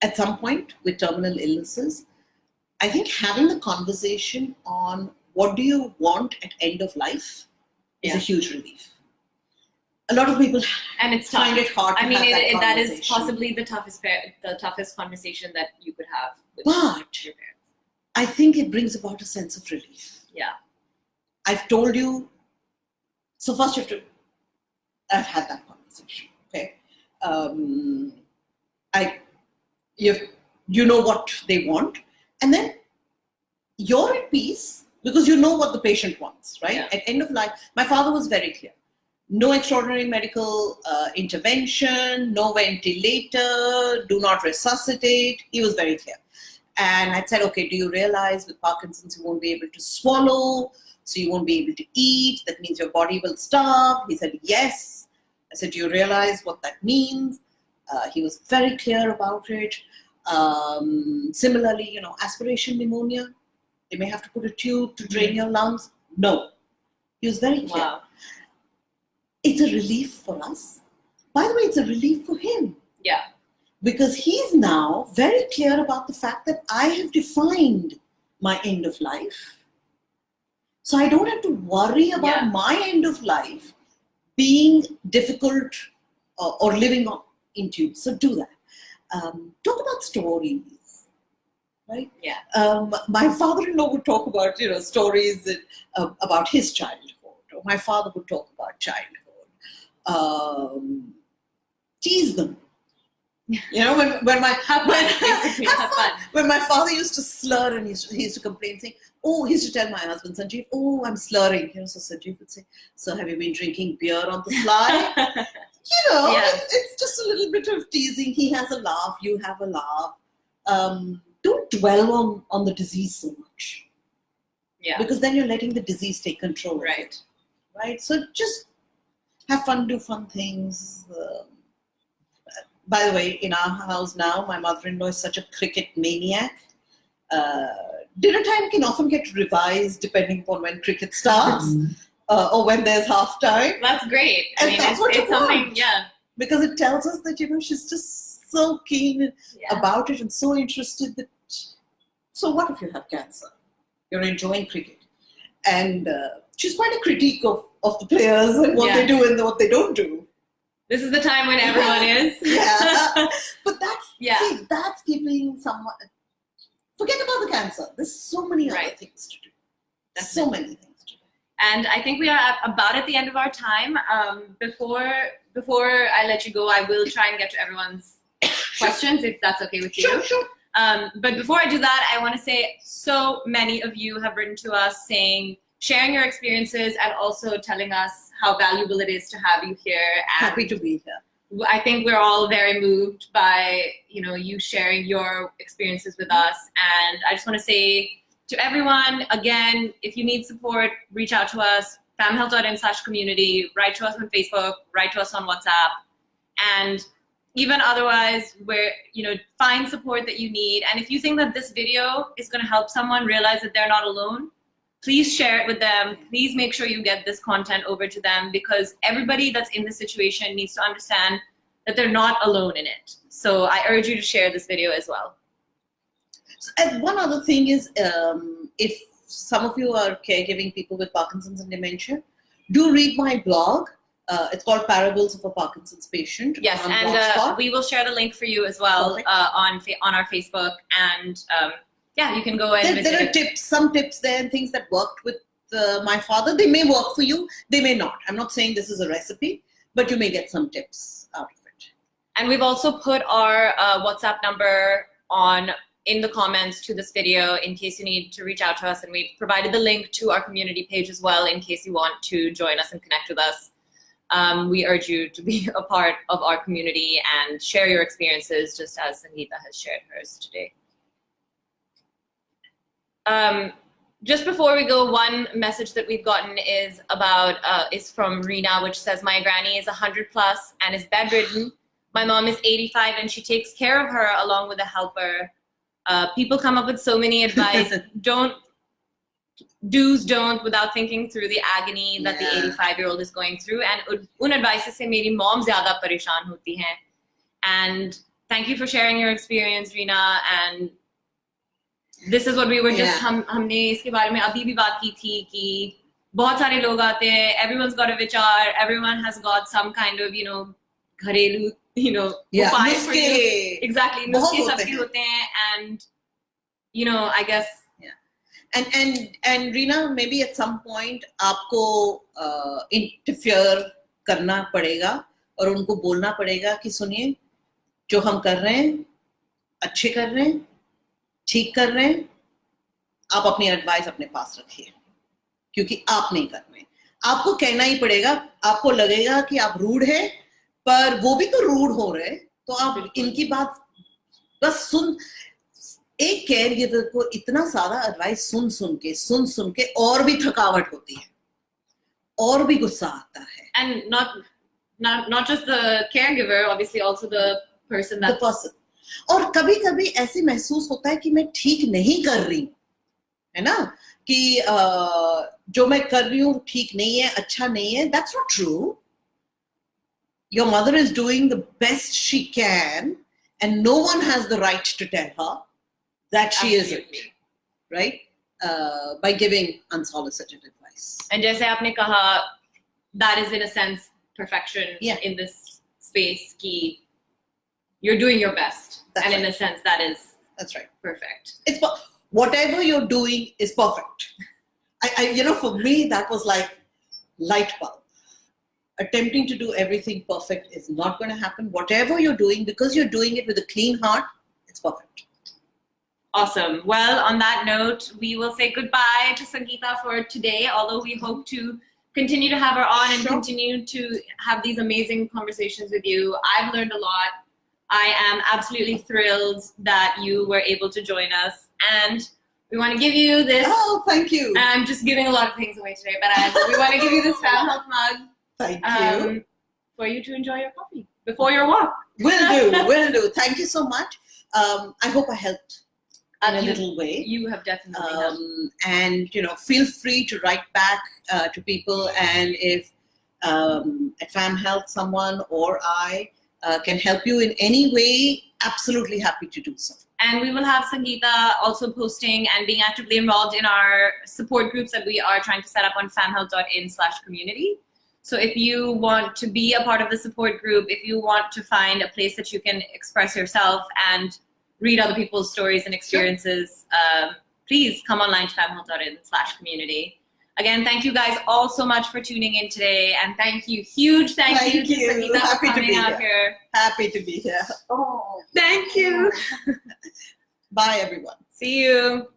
at some point with terminal illnesses, I think having a conversation on what do you want at end of life is a huge relief. A lot of people find it hard to have that that is possibly the toughest conversation that you could have with your parents. I think it brings about a sense of relief. Yeah. I've told you, so first I've had that conversation, okay? You know what they want, and then you're at peace because you know what the patient wants, right? Yeah. At end of life, my father was very clear. No extraordinary medical intervention, no ventilator, do not resuscitate. He was very clear. And I said, okay, do you realize with Parkinson's you won't be able to swallow, so you won't be able to eat, that means your body will starve? He said, yes. I said, do you realize what that means? He was very clear about it. Similarly, aspiration pneumonia, they may have to put a tube to drain your lungs. No. He was very clear. Wow. It's a relief for us. By the way, it's a relief for him. Yeah. Because he's now very clear about the fact that I have defined my end of life. So I don't have to worry about my end of life being difficult or living in tubes. So do that. Talk about stories, right? Yeah. My father-in-law would talk about, stories about his childhood. Or my father would talk about childhood. Tease them. When my when my father used to slur and he used to complain, saying, "Oh," he used to tell my husband Sanjeev, "Oh, I'm slurring." So Sanjeev would say, "So have you been drinking beer on the sly?" It's just a little bit of teasing. He has a laugh, you have a laugh. Don't dwell on the disease so much. Yeah. Because then you're letting the disease take control of it. Right? So just have fun, do fun things. By the way, in our house now, my mother-in-law is such a cricket maniac. Dinner time can often get revised depending upon when cricket starts or when there's half time. That's great. And that's what you something, want. Because it tells us that, she's just so keen about it and so interested that, so what if you have cancer? You're enjoying cricket. And she's quite a critique of the players and what they do and what they don't do. This is the time when everyone is. But that's keeping someone. Forget about the cancer. There's so many other things to do. So many things to do. And I think we are about at the end of our time. Before I let you go, I will try and get to everyone's questions, if that's okay with you. Sure. But before I do that, I want to say so many of you have written to us sharing your experiences and also telling us how valuable it is to have you here. And happy to be here. I think we're all very moved by, you sharing your experiences with us. And I just want to say to everyone, again, if you need support, reach out to us, famhealth.in/community, write to us on Facebook, write to us on WhatsApp. And even otherwise, find support that you need. And if you think that this video is going to help someone realize that they're not alone, please share it with them. Please make sure you get this content over to them, because everybody that's in this situation needs to understand that they're not alone in it. So I urge you to share this video as well. And one other thing is, if some of you are caregiving people with Parkinson's and dementia, do read my blog. It's called Parables of a Parkinson's Patient. Yes, and we will share the link for you as well on our Facebook. And yeah, you can go and visit. There are tips, some tips there and things that worked with my father. They may work for you, they may not. I'm not saying this is a recipe, but you may get some tips out of it. And we've also put our WhatsApp number in the comments to this video in case you need to reach out to us, and we've provided the link to our community page as well in case you want to join us and connect with us. We urge you to be a part of our community and share your experiences, just as Sangeeta has shared hers today. Just before we go, one message that we've gotten is from Reena, which says, my granny is 100 plus and is bedridden. My mom is 85 and she takes care of her along with a helper. People come up with so many advice. Don't without thinking through the agony that the 85-year-old is going through. And un advice se meri mom zyada pareshan hoti hai. And thank you for sharing your experience, Reena. And this is what we were just हमने इसके बारे में अभी भी बात की थी कि बहुत सारे लोग आते हैं. Everyone's got a vichar. Everyone has got some kind of घरेलू उपाय for you. Exactly. नुस्खे सबके होते हैं. And I guess. And Reena, maybe at some point आपको interfere करना पड़ेगा और उनको बोलना पड़ेगा कि सुनिए, जो हम कर रहे हैं अच्छे कर रहे हैं, ठीक कर रहे हैं, आप अपनी एडवाइस अपने पास रखिए, क्योंकि आप नहीं कर रहे हैं. आपको कहना ही पड़ेगा. आपको लगेगा कि आप रूड है, पर वो भी तो रूड हो रहे, तो आप इनकी बात बस सुन. एक केयरगिवर को इतना सारा एडवाइस सुन सुन के और भी थकावट होती है, और भी गुस्सा आता है. And not just the caregiver, obviously also the person that. The person. और कभी-कभी ऐसे महसूस होता है कि मैं ठीक नहीं कर रही हूँ, है ना, कि जो मैं कर रही हूँ ठीक नहीं है, अच्छा नहीं है. That's not true. Your mother is doing the best she can, and no one has the right to tell her that she isn't, right? By giving unsolicited advice. And जैसे आपने कहा, that is in a sense perfection in this space. कि you're doing your best, and in a sense that's right, perfect. It's whatever you're doing is perfect. I for me that was like light bulb. Attempting to do everything perfect is not going to happen. Whatever you're doing, because you're doing it with a clean heart, it's perfect. Awesome. Well, on that note, we will say goodbye to Sangeeta for today, although we hope to continue to have her on and continue to have these amazing conversations with you. I've learned a lot. I am absolutely thrilled that you were able to join us, and we want to give you this. Oh, thank you. I'm just giving a lot of things away today, but we want to give you this Famhealth mug. Thank you. For you to enjoy your coffee before your walk. Will do. Thank you so much. I hope I helped in a little way. You have definitely helped. And feel free to write back to people, and if at Famhealth someone or I can help you in any way, absolutely happy to do so. And we will have Sangeeta also posting and being actively involved in our support groups that we are trying to set up on famhealth.in/community. So if you want to be a part of the support group, if you want to find a place that you can express yourself and read other people's stories and experiences, please come online to famhealth.in/community. Again, thank you guys all so much for tuning in today, and thank you, huge thank you to Sangeeta for coming out here. Happy to be here. Oh, thank you. Bye, everyone. See you.